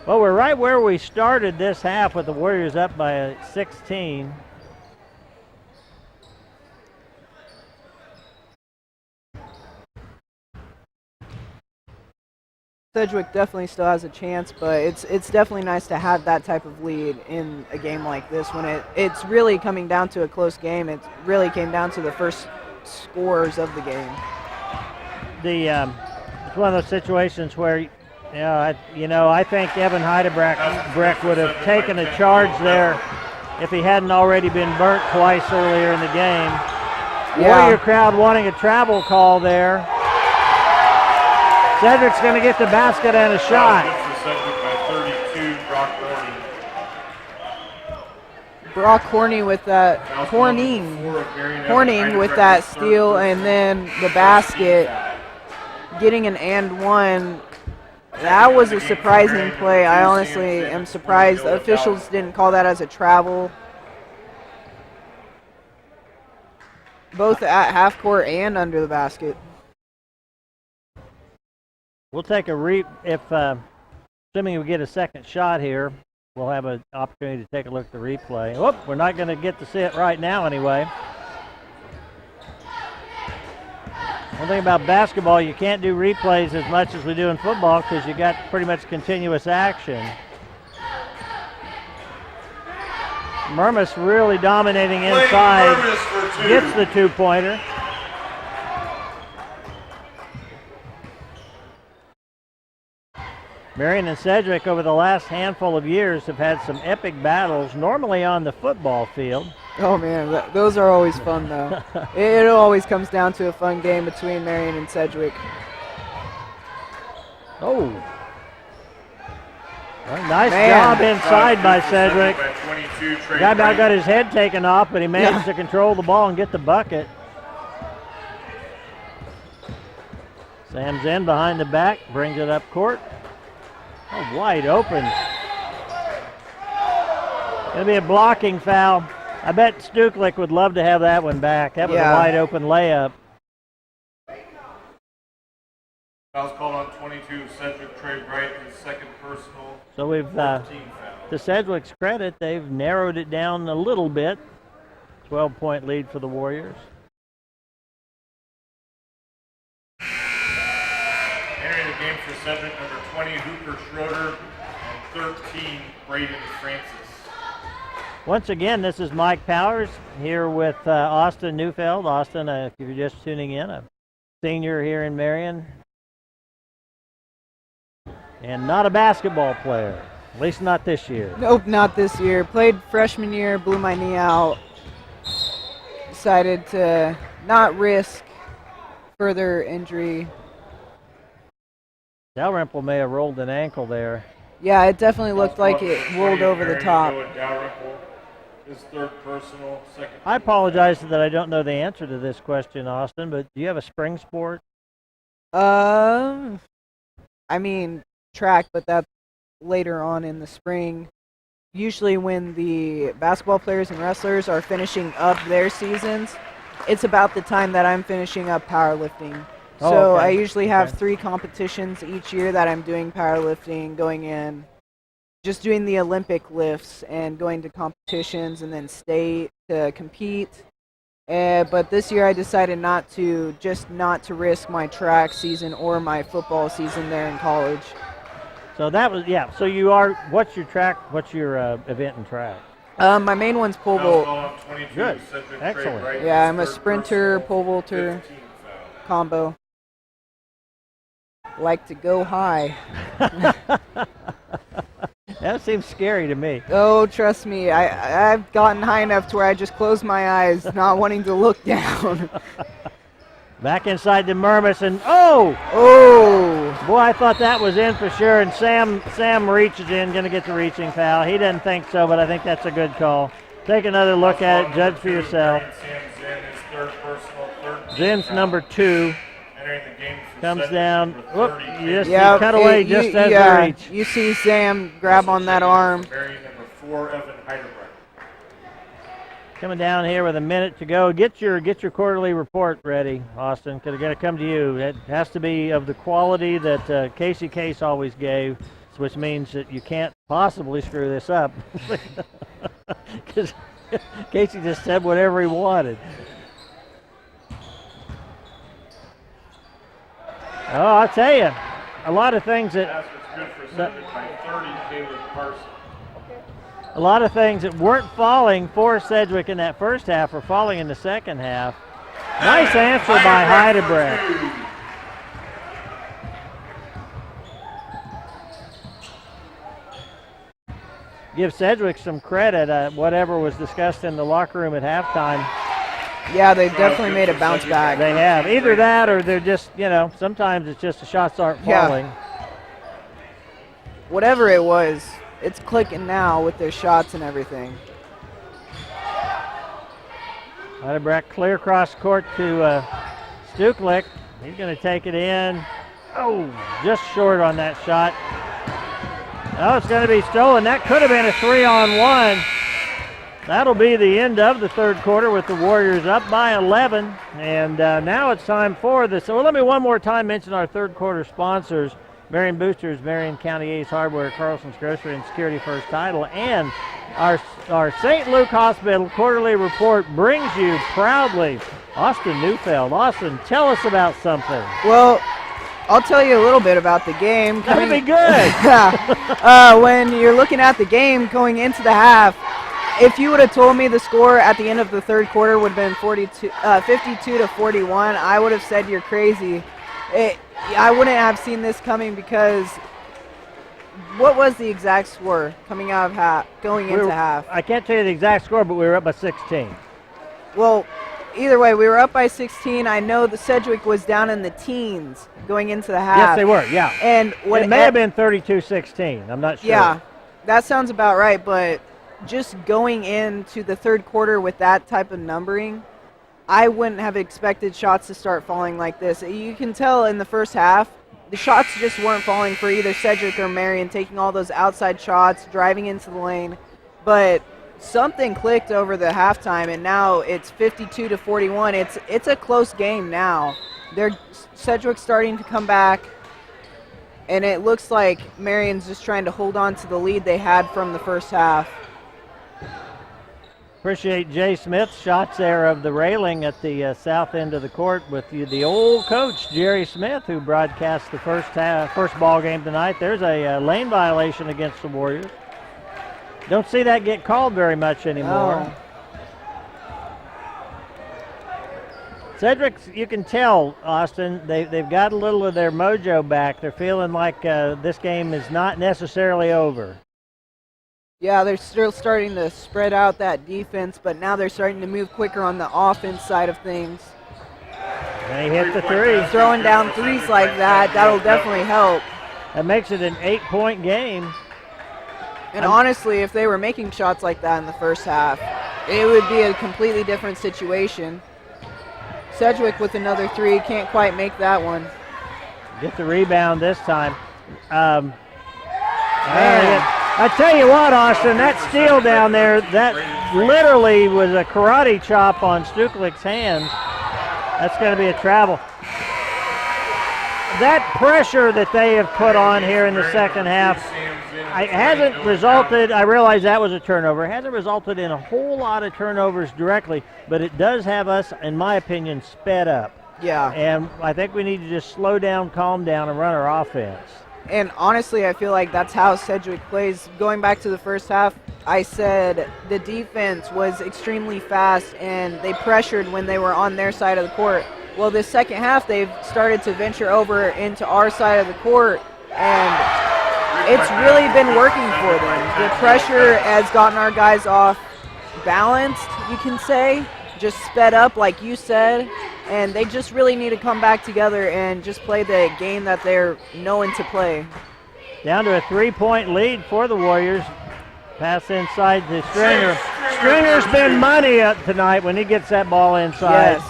Well, we're right where we started this half with the Warriors up by 16. Sedgwick definitely still has a chance, but it's definitely nice to have that type of lead in a game like this when it's really coming down to a close game. It really came down to the first scores of the game. It's one of those situations where, I think Evan Heidebrecht would have taken a charge there if he hadn't already been burnt twice earlier in the game. Yeah. Warrior crowd wanting a travel call there. Sedgwick's going to get the basket and a shot. Brock Horning with that Horning with that steal, and then the basket, getting an and one. That was a surprising play. I honestly am surprised the officials didn't call that as a travel. Both at half court and under the basket. We'll take assuming we get a second shot here, we'll have an opportunity to take a look at the replay. Whoop, we're not going to get to see it right now anyway. One thing about basketball, you can't do replays as much as we do in football because you got pretty much continuous action. Murmas really dominating inside, gets the two-pointer. Marion and Sedgwick over the last handful of years have had some epic battles, normally on the football field. Oh man, those are always fun though. It always comes down to a fun game between Marion and Sedgwick. Oh. Well, nice job inside by Sedgwick. The guy about got his head taken off, but he managed to control the ball and get the bucket. Sam's in behind the back, brings it up court. Oh, wide open. Going to be a blocking foul. I bet Stuklik would love to have that one back. That was a wide open layup. Foul's called on 22, Sedgwick Trey Bright, his second personal. So we've, to Sedgwick's credit, they've narrowed it down a little bit. 12-point lead for the Warriors. Entering the game for Sedgwick, number 20, Hooper Schroeder, and 13, Braden Francis. Once again, this is Mike Powers here with Austin Neufeld. Austin, if you're just tuning in, a senior here in Marion. And not a basketball player, at least not this year. Nope, not this year. Played freshman year, blew my knee out. Decided to not risk further injury. Dalrymple may have rolled an ankle there. Yeah, it definitely looked like it rolled over the top. His third personal, second. I apologize that I don't know the answer to this question, Austin, but do you have a spring sport? I mean track, but that's later on in the spring. Usually when the basketball players and wrestlers are finishing up their seasons, it's about the time that I'm finishing up powerlifting. Oh, So okay. I usually have 3 competitions each year that I'm doing powerlifting, going in, just doing the Olympic lifts and going to competitions and then state to compete. But this year I decided not to risk my track season or my football season there in college. So that was, yeah. So you are, what's your event in track? My main one's pole vault. Good. Excellent. Yeah, I'm a sprinter, pole vaulter combo. Like to go high. That seems scary to me. Oh, trust me, I've gotten high enough to where I just close my eyes, not wanting to look down. Back inside the Murmis, and oh! Boy, I thought that was in for sure, and Sam reaches in, going to get the reaching foul. He doesn't think so, but I think that's a good call. Take another look at it, judge for yourself. Zen's number 2. Comes down. Whoop, you cut away just as they reach. You see Sam grab on that arm. Marion number 4, Evan Heidelberg. Coming down here with a minute to go. Get your quarterly report ready, Austin, because it's going to come to you. It has to be of the quality that Casey Case always gave, which means that you can't possibly screw this up. Because Casey just said whatever he wanted. Oh, I'll tell you, a lot of things that a lot of things that weren't falling for Sedgwick in that first half are falling in the second half. Nice answer by Heidelberg. Give Sedgwick some credit. Whatever was discussed in the locker room at halftime. Yeah, they definitely made a bounce back. They have. Either that or they're just, sometimes it's just the shots aren't falling. Yeah. Whatever it was, it's clicking now with their shots and everything. Heidelberg clear across court to Stuklik. He's going to take it in. Oh, just short on that shot. Oh, it's going to be stolen. That could have been a 3-on-1. That'll be the end of the third quarter with the Warriors up by 11. And now it's time for this. So let me one more time mention our third quarter sponsors. Marion Boosters, Marion County Ace Hardware, Carlson's Grocery, and Security First Title. And our St. Luke Hospital quarterly report brings you proudly Austin Neufeld. Austin, tell us about something. Well, I'll tell you a little bit about the game. That'd be good. When you're looking at the game going into the half, if you would have told me the score at the end of the third quarter would have been 52-41, I would have said you're crazy. I wouldn't have seen this coming because what was the exact score coming out of half, into half? I can't tell you the exact score, but we were up by 16. Well, either way, we were up by 16. I know the Sedgwick was down in the teens going into the half. Yes, they were, yeah. And it may have been 32-16. I'm not sure. Yeah, that sounds about right, but just going into the third quarter with that type of numbering, I wouldn't have expected shots to start falling like this. You can tell in the first half, the shots just weren't falling for either Sedgwick or Marion, taking all those outside shots, driving into the lane. But something clicked over the halftime, and now it's 52-41. It's a close game now. Sedgwick's starting to come back, and it looks like Marion's just trying to hold on to the lead they had from the first half. Appreciate Jay Smith's shots there of the railing at the south end of the court with the old coach, Jerry Smith, who broadcast the first ball game tonight. There's a lane violation against the Warriors. Don't see that get called very much anymore. Oh. Sedgwick, you can tell, Austin, they've got a little of their mojo back. They're feeling like this game is not necessarily over. Yeah, they're still starting to spread out that defense, but now they're starting to move quicker on the offense side of things. They hit the three. Throwing down threes like that, that'll definitely help. That makes it an 8-point game. And honestly, if they were making shots like that in the first half, it would be a completely different situation. Sedgwick with another 3, can't quite make that one. Get the rebound this time. Man. I tell you what, Austin, that steal down there, that literally was a karate chop on Stuklick's hands. That's going to be a travel. That pressure that they have put on here in the second half hasn't resulted, I realize that was a turnover, it hasn't resulted in a whole lot of turnovers directly, but it does have us, in my opinion, sped up. Yeah. And I think we need to just slow down, calm down, and run our offense. And honestly, I feel like that's how Sedgwick plays. Going back to the first half, I said the defense was extremely fast and they pressured when they were on their side of the court. Well, this second half, they've started to venture over into our side of the court, and it's really been working for them. The pressure has gotten our guys off balanced, you can say, just sped up, like you said, and they just really need to come back together and just play the game that they're known to play. Down to a 3-point lead for the Warriors. Pass inside to Stringer. Stringer's been money up tonight when he gets that ball inside. Yes.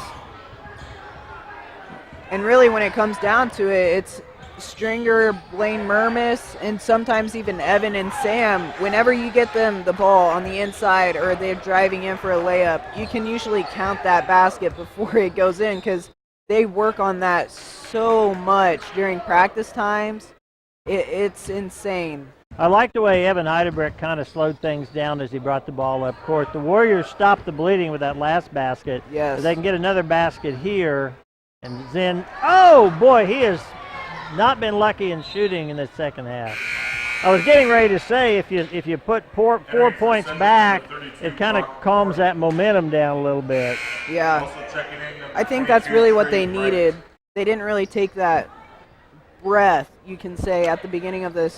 And really, when it comes down to it, it's Stringer, Blaine Murmis, and sometimes even Evan and Sam. Whenever you get them the ball on the inside or they're driving in for a layup, you can usually count that basket before it goes in because they work on that so much during practice times. It's insane. I like the way Evan Heidebrick kind of slowed things down as he brought the ball up court. The Warriors stopped the bleeding with that last basket. Yes. If they can get another basket here. And Zen, oh boy, he has not been lucky in shooting in the second half. I was getting ready to say if you put four points back, it kind of calms that momentum down a little bit. Yeah, I think that's really what they needed. They didn't really take that breath, you can say, at the beginning of the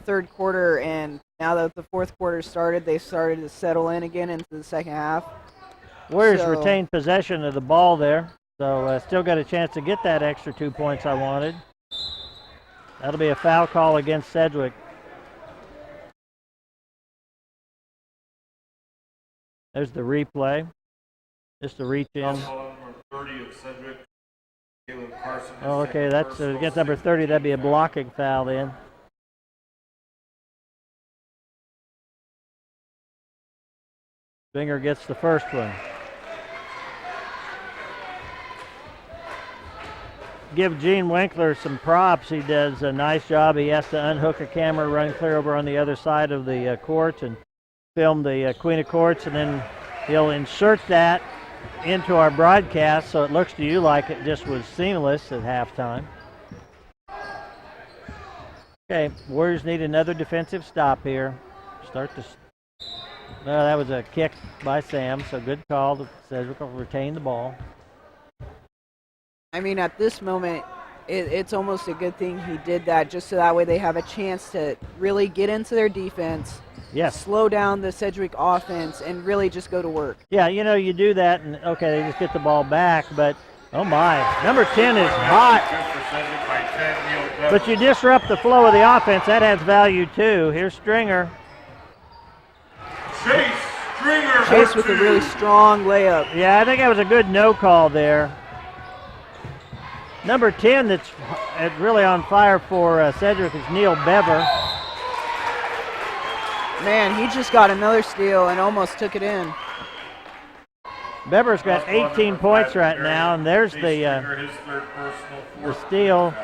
third quarter, and now that the fourth quarter started, they started to settle in again into the second half. Warriors retained possession of the ball there. So still got a chance to get that extra 2 points I wanted. That'll be a foul call against Sedgwick. There's the replay. Just a reach in. Number 30 of Sedgwick, Caleb Carson. Oh, okay, that's against number 30. That'd be a blocking foul then. Finger gets the first one. Give Gene Winkler some props. He does a nice job. He has to unhook a camera, run clear over on the other side of the court and film the Queen of Courts, and then he'll insert that into our broadcast so it looks to you like it just was seamless at halftime. Okay, Warriors need another defensive stop here. No, that was a kick by Sam, so good call. Sedgwick will retain the ball. I mean, at this moment, it's almost a good thing he did that, just so that way they have a chance to really get into their defense, slow down the Sedgwick offense, and really just go to work. Yeah, you know, you do that, and okay, they just get the ball back, but oh my, number 10 is hot. But you disrupt the flow of the offense, that adds value too. Here's Stringer. Chase with a really strong layup. Yeah, I think that was a good no call there. Number 10 that's really on fire for Sedgwick is Neil Bever. Man, he just got another steal and almost took it in. Bever's got 18 points right now, and there's the steal.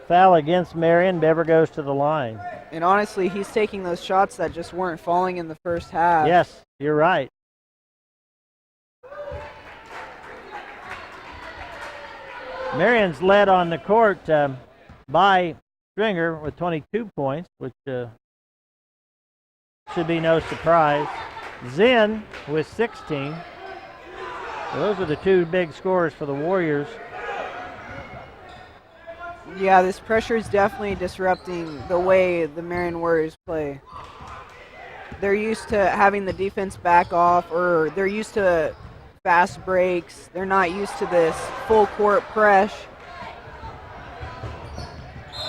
Foul against Marion. Bever goes to the line. And honestly, he's taking those shots that just weren't falling in the first half. Yes, you're right. Marion's led on the court by Stringer with 22 points, which should be no surprise. Zen with 16. So those are the two big scorers for the Warriors. Yeah, this pressure is definitely disrupting the way the Marion Warriors play. They're used to having the defense back off, or they're used to fast breaks. They're not used to this full court press.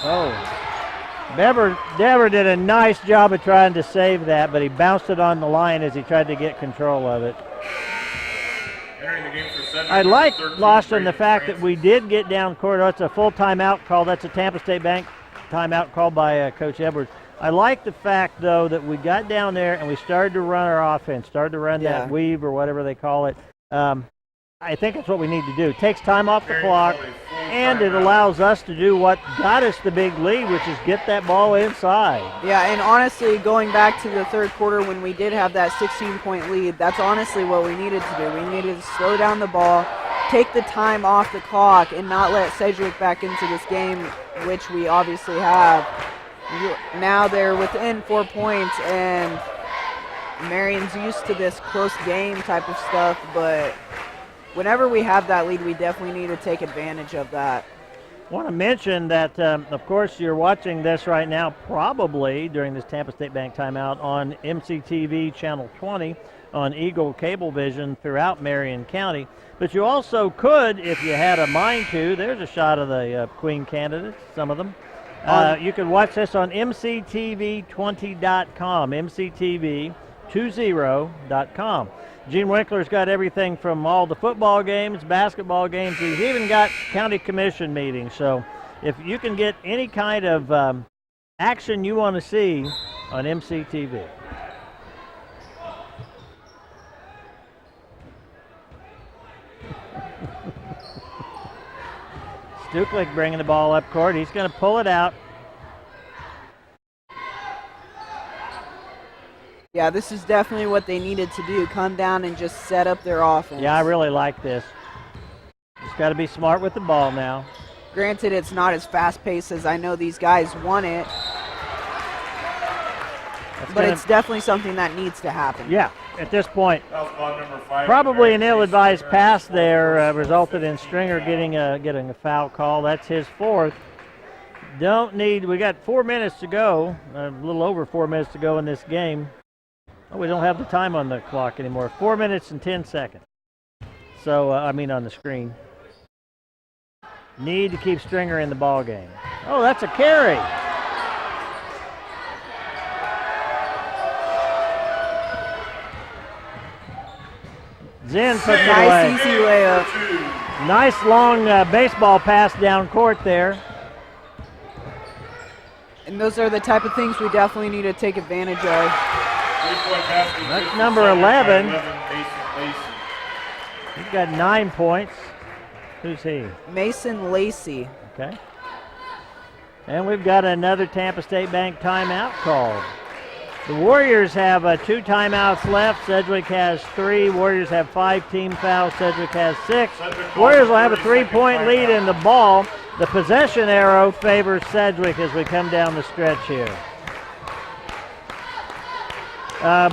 Oh, Dever did a nice job of trying to save that, but he bounced it on the line as he tried to get control of it. Entering the game for Sedgwick, I like, 13, Lawson, the Braden fact Francis. that we did get down court. Oh, it's a full timeout call. That's a Tampa State Bank timeout called by Coach Edwards. I like the fact, though, that we got down there and we started to run our offense, started to run that weave or whatever they call it. I think that's what we need to do. It takes time off the clock, and it allows us to do what got us the big lead, which is get that ball inside. Yeah, and honestly, going back to the third quarter when we did have that 16-point lead, that's honestly what we needed to do. We needed to slow down the ball, take the time off the clock, and not let Sedgwick back into this game, which we obviously have. Now they're within 4 points, and Marion's used to this close game type of stuff, but whenever we have that lead, we definitely need to take advantage of that. I want to mention that, of course, you're watching this right now probably during this Tampa State Bank timeout on MCTV Channel 20 on Eagle Cablevision throughout Marion County. But you also could, if you had a mind to, there's a shot of the Queen candidates, some of them. You can watch this on MCTV20.com, MCTV20.com. Gene Winkler's got everything from all the football games, basketball games. He's even got county commission meetings. So if you can get any kind of action you want to see on MCTV. Sedgwick bringing the ball up court. He's going to pull it out. Yeah, this is definitely what they needed to do, come down and just set up their offense. Yeah, I really like this. It's got to be smart with the ball now. Granted, it's not as fast-paced as I know these guys want it, but it's definitely something that needs to happen. Yeah, at this point. That was ball number 5. Probably an ill-advised pass there resulted in Stringer getting a foul call. That's his fourth. We got 4 minutes to go, a little over 4 minutes to go in this game. Oh, we don't have the time on the clock anymore. 4 minutes and 10 seconds. So, on the screen. Need to keep Stringer in the ball game. Oh, that's a carry. Zen puts it away. Nice, easy layup. Nice long baseball pass down court there. And those are the type of things we definitely need to take advantage of. That's number 11. He's got 9 points. Who's he? Mason Lacey. Okay. And we've got another Tampa State Bank timeout called. The Warriors have 2 timeouts left. Sedgwick has 3. Warriors have 5 team fouls. Sedgwick has 6. Warriors will have a 3-point lead in the ball. The possession arrow favors Sedgwick as we come down the stretch here.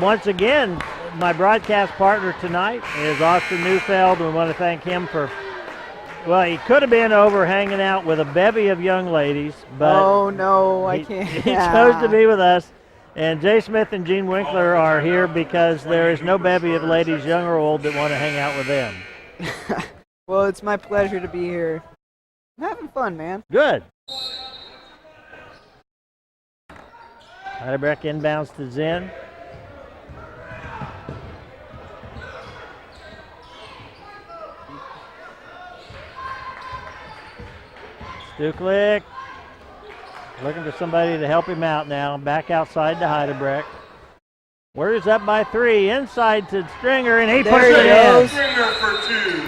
Once again, my broadcast partner tonight is Austin Neufeld. We want to thank him for, he could have been over hanging out with a bevy of young ladies, but I can't. He chose to be with us. And Jay Smith and Gene Winkler are here because there is no bevy of ladies, young or old, that want to hang out with them. Well, it's my pleasure to be here. I'm having fun, man. Good. Heidelberg inbounds to Zen. Sedgwick looking for somebody to help him out now. Back outside to Heidelberg. Warriors up by 3. Inside to Stringer, and he puts it in. Stringer for 2.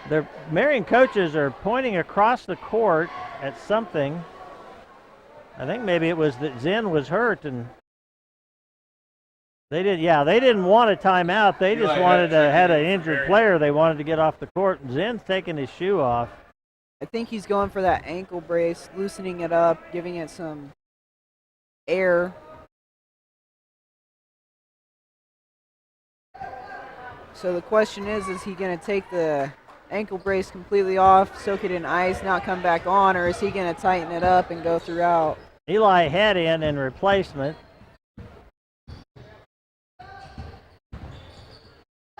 The Marion coaches are pointing across the court at something. I think maybe it was that Zen was hurt, and they didn't want a timeout. They just had an injured player they wanted to get off the court. Zen's taking his shoe off. I think he's going for that ankle brace, loosening it up, giving it some air. So the question is he going to take the ankle brace completely off, soak it in ice, not come back on, or is he going to tighten it up and go throughout? Eli head in replacement.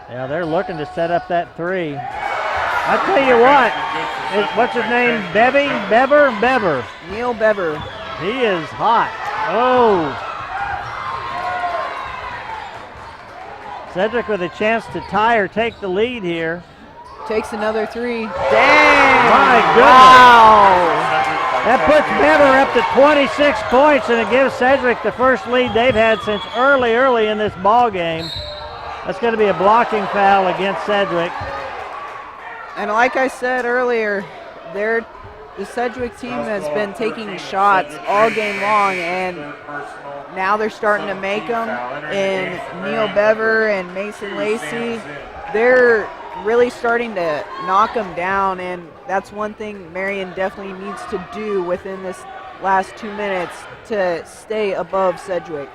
Yeah, they're looking to set up that 3. I tell you what, what's his name? Bever? Neil Bever. He is hot. Oh. Sedgwick with a chance to tie or take the lead here. Takes another three. Dang! My goodness. Wow. That puts Bever up to 26 points, and it gives Sedgwick the first lead they've had since early in this ball game. That's going to be a blocking foul against Sedgwick. And like I said earlier, the Sedgwick team has been taking shots all game long, and now they're starting to make them. And Neil Bever and Mason Lacey, they're really starting to knock them down, and that's one thing Marion definitely needs to do within this last 2 minutes to stay above Sedgwick.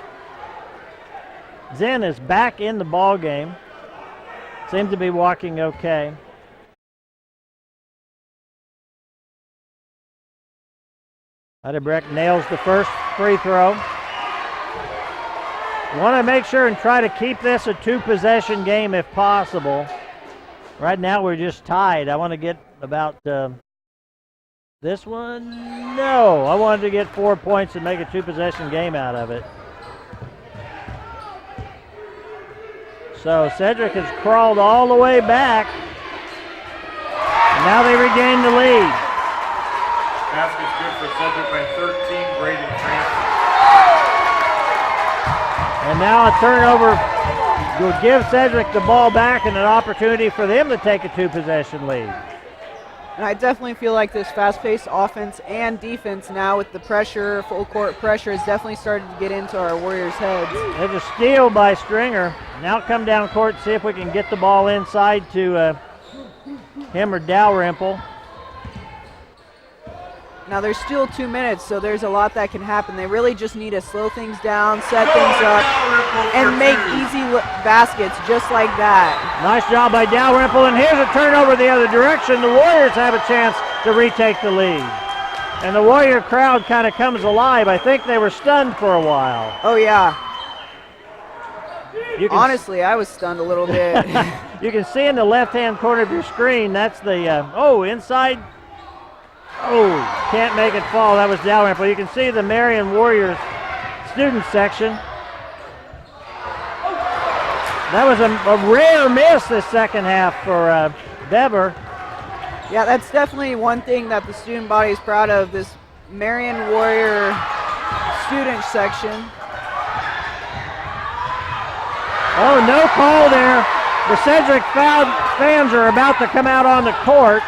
Zen is back in the ball game. Seems to be walking okay. Heidelberg nails the first free throw. Want to make sure and try to keep this a two-possession game if possible. Right now we're just tied. I want to get about this one. No, I wanted to get 4 points and make a two-possession game out of it. So Sedgwick has crawled all the way back. And now they regain the lead. Basket's good for Sedgwick by 13. Braden Francis. And now a turnover will give Sedgwick the ball back and an opportunity for them to take a two-possession lead. And I definitely feel like this fast-paced offense and defense now with the pressure, full court pressure, has definitely started to get into our Warriors' heads. There's a steal by Stringer. Now come down court and see if we can get the ball inside to him or Dalrymple. Now there's still 2 minutes, so there's a lot that can happen. They really just need to slow things down, set things up, and make easy baskets just like that. Nice job by Dalrymple, and here's a turnover the other direction. The Warriors have a chance to retake the lead. And the Warrior crowd kind of comes alive. I think they were stunned for a while. Oh, yeah. Honestly, I was stunned a little bit. You can see in the left-hand corner of your screen, that's the, inside. Oh, can't make it fall. That was Dalrymple. You can see the Marion Warriors student section. That was a rare miss this second half for Bever. Yeah, that's definitely one thing that the student body is proud of, this Marion Warrior student section. Oh, no call there. The Sedgwick fans are about to come out on the court.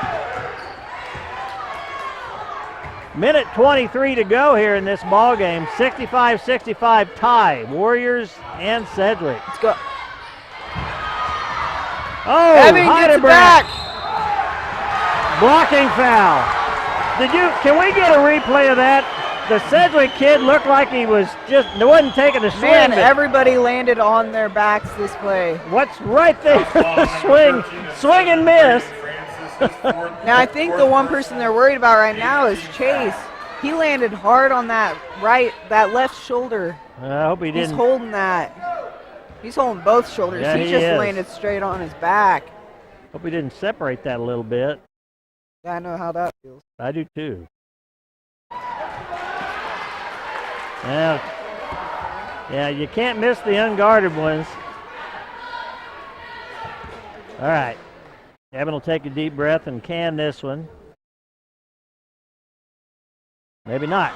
Minute 23 to go here in this ball game. 65-65 tie. Warriors and Sedgwick. Let's go. Oh, Evan gets it back. Blocking foul. Can we get a replay of that? The Sedgwick kid looked like he was wasn't taking a swing. Man, everybody landed on their backs this play. What's right there? Swing and miss. Now I think the one person they're worried about right now is Chase. He landed hard on that left shoulder. I hope he didn't. He's holding that. He's holding both shoulders. Yeah, he just landed straight on his back. Hope he didn't separate that a little bit. Yeah, I know how that feels. I do too. Yeah, you can't miss the unguarded ones. All right. Evan will take a deep breath and can this one. Maybe not.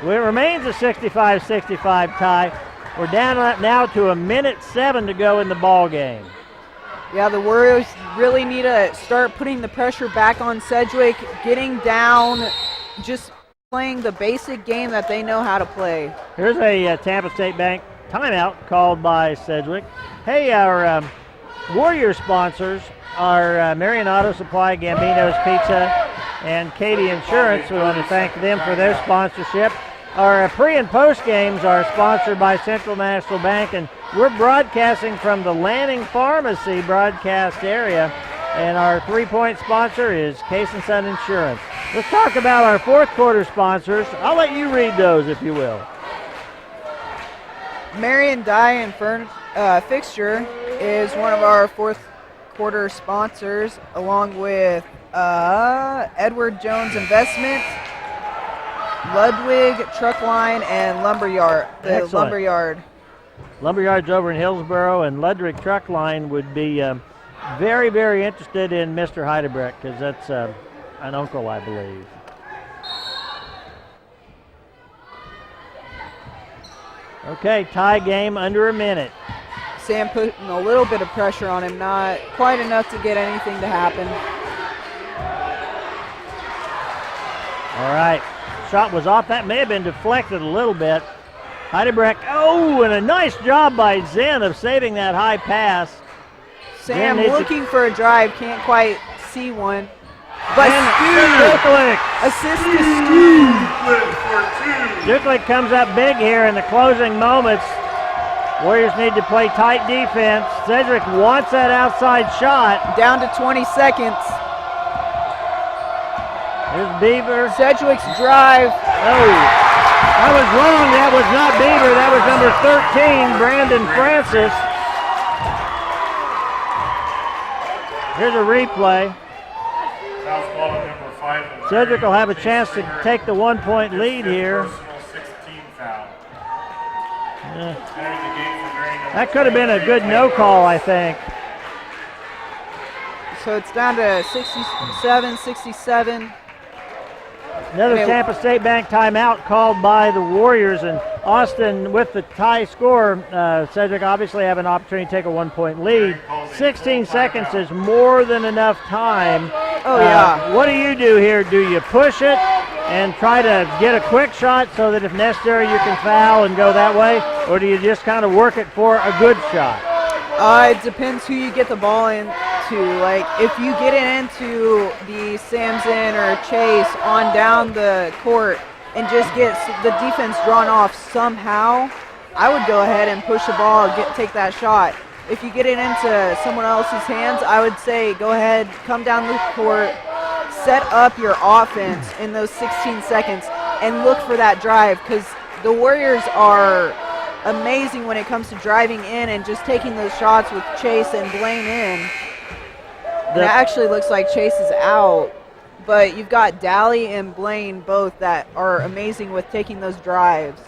Well, it remains a 65-65 tie. We're down now to a minute 7 to go in the ball game. Yeah, the Warriors really need to start putting the pressure back on Sedgwick, getting down, just playing the basic game that they know how to play. Here's a Tampa State Bank timeout called by Sedgwick. Hey, our Warrior sponsors are Marion Auto Supply, Gambino's Pizza, and Katie Insurance. We want to thank them for their sponsorship. Our pre- and post games are sponsored by Central National Bank, and we're broadcasting from the Lanning Pharmacy broadcast area, and our three-point sponsor is Case & Son Insurance. Let's talk about our fourth quarter sponsors. I'll let you read those if you will. Marion Die and Fixture is one of our fourth quarter sponsors, along with Edward Jones Investment, Ludwig Truck Line, and Lumberyard. Lumberyard. Lumberyard's over in Hillsboro, and Ludwig Truck Line would be very, very interested in Mr. Heidebrecht, because that's an uncle, I believe. Okay, tie game under a minute. Sam putting a little bit of pressure on him, not quite enough to get anything to happen. All right, shot was off. That may have been deflected a little bit. Heidebrecht, and a nice job by Zen of saving that high pass. Sam looking for a drive, can't quite see one. But Sedgwick. Assist to Stu. Sedgwick comes up big here in the closing moments. Warriors need to play tight defense. Sedgwick wants that outside shot. Down to 20 seconds. Here's Beaver. Sedgwick's drive. Oh, I was wrong. That was not Beaver. That was number 13, Brandon Francis. Here's a replay. Sedgwick will have a chance to take the 1-point lead here. That could have been a good no call, I think. So it's down to 67. Another Tampa State Bank timeout called by the Warriors, and Austin with the tie score. Sedgwick obviously have an opportunity to take a 1-point lead. 16 seconds is more than enough time. Oh, yeah. What do you do here? Do you push it and try to get a quick shot so that if necessary you can foul and go that way? Or do you just kind of work it for a good shot? It depends who you get the ball into. Like, if you get it into the Samson or Chase on down the court and just get the defense drawn off somehow, I would go ahead and push the ball, take that shot. If you get it into someone else's hands, I would say go ahead, come down the court, set up your offense in those 16 seconds, and look for that drive, because the Warriors are amazing when it comes to driving in and just taking those shots with Chase and Blaine in. It actually looks like Chase is out, but you've got Daly and Blaine both that are amazing with taking those drives.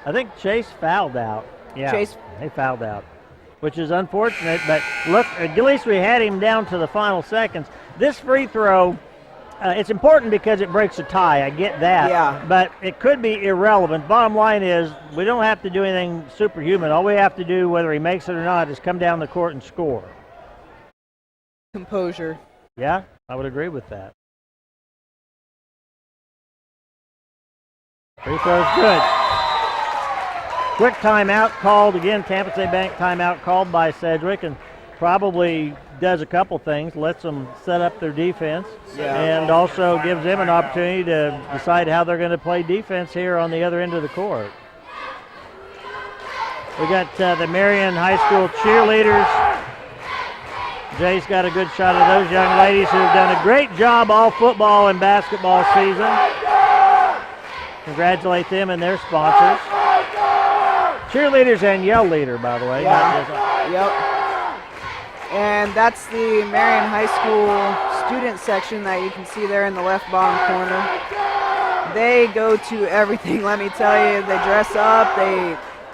I think Chase fouled out. Yeah, he fouled out, which is unfortunate, but look, at least we had him down to the final seconds. This free throw, it's important because it breaks a tie. I get that. Yeah. But it could be irrelevant. Bottom line is we don't have to do anything superhuman. All we have to do, whether he makes it or not, is come down the court and score. Composure. Yeah, I would agree with that. Free throw's good. Quick timeout called again. Tampa State Bank timeout called by Sedgwick, and probably does a couple things. Lets them set up their defense, and also gives them an opportunity to decide how they're going to play defense here on the other end of the court. We got the Marion High School cheerleaders. Jay's got a good shot of those young ladies who have done a great job all football and basketball season. Congratulate them and their sponsors. Cheerleaders and yell leader, by the way. Yep. And that's the Marion High School student section that you can see there in the left bottom corner. They go to everything, let me tell you. They dress up.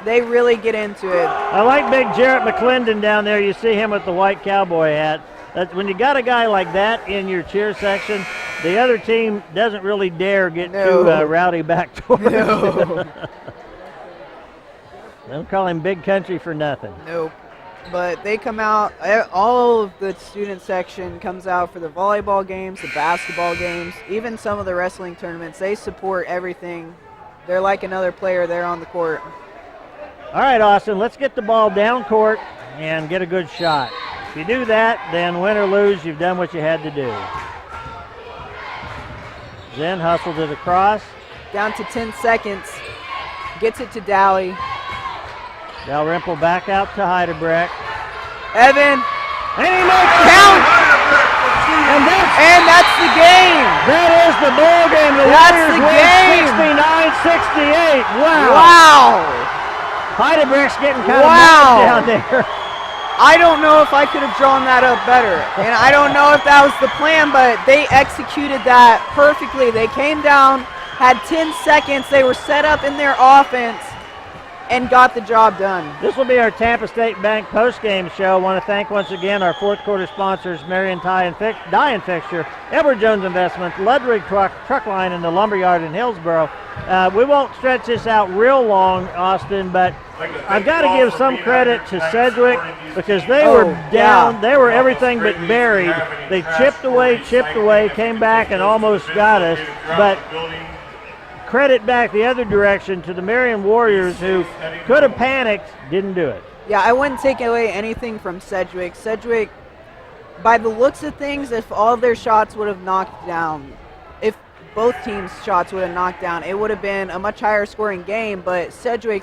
They really get into it. I like big Jarrett McClendon down there. You see him with the white cowboy hat. When you got a guy like that in your cheer section, the other team doesn't really dare get too rowdy back towards him. Don't call him Big Country for nothing. Nope. But they come out, all of the student section comes out for the volleyball games, the basketball games, even some of the wrestling tournaments. They support everything. They're like another player there on the court. All right, Austin, let's get the ball down court and get a good shot. If you do that, then win or lose, you've done what you had to do. Zen hustles it across. Down to 10 seconds. Gets it to Daly. Dalrymple back out to Heidebrecht. Evan. And he makes count. And that's the game. That is the ball game. The Warriors win 69-68. Wow. Wow. Heidebrecht's getting kind of mad down there. I don't know if I could have drawn that up better. And I don't know if that was the plan, but they executed that perfectly. They came down, had 10 seconds. They were set up in their offense and got the job done. This will be our Tampa State Bank post-game show. I want to thank once again our fourth quarter sponsors, Marion Dye and Fixture, Edward Jones Investments, Ludwig Truck Line, and the Lumberyard in Hillsboro. We won't stretch this out real long, Austin, but I've got to give some credit to Sedgwick because they were down. They were everything but buried. They chipped away, came back and almost got us. But credit back the other direction to the Marion Warriors, who could have panicked, didn't do it. Yeah, I wouldn't take away anything from Sedgwick. Sedgwick, by the looks of things, if all their shots would have knocked down, if both teams' shots would have knocked down, it would have been a much higher scoring game. But Sedgwick,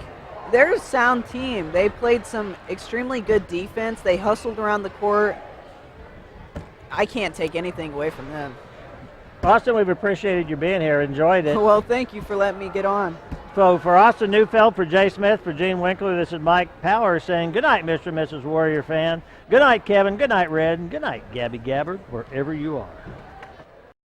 they're a sound team. They played some extremely good defense. They hustled around the court. I can't take anything away from them. Austin, we've appreciated you being here. Enjoyed it. Well, thank you for letting me get on. So for Austin Neufeld, for Jay Smith, for Gene Winkler, this is Mike Power saying good night, Mr. and Mrs. Warrior fan. Good night, Kevin. Good night, Red. And good night, Gabby Gabbard, wherever you are.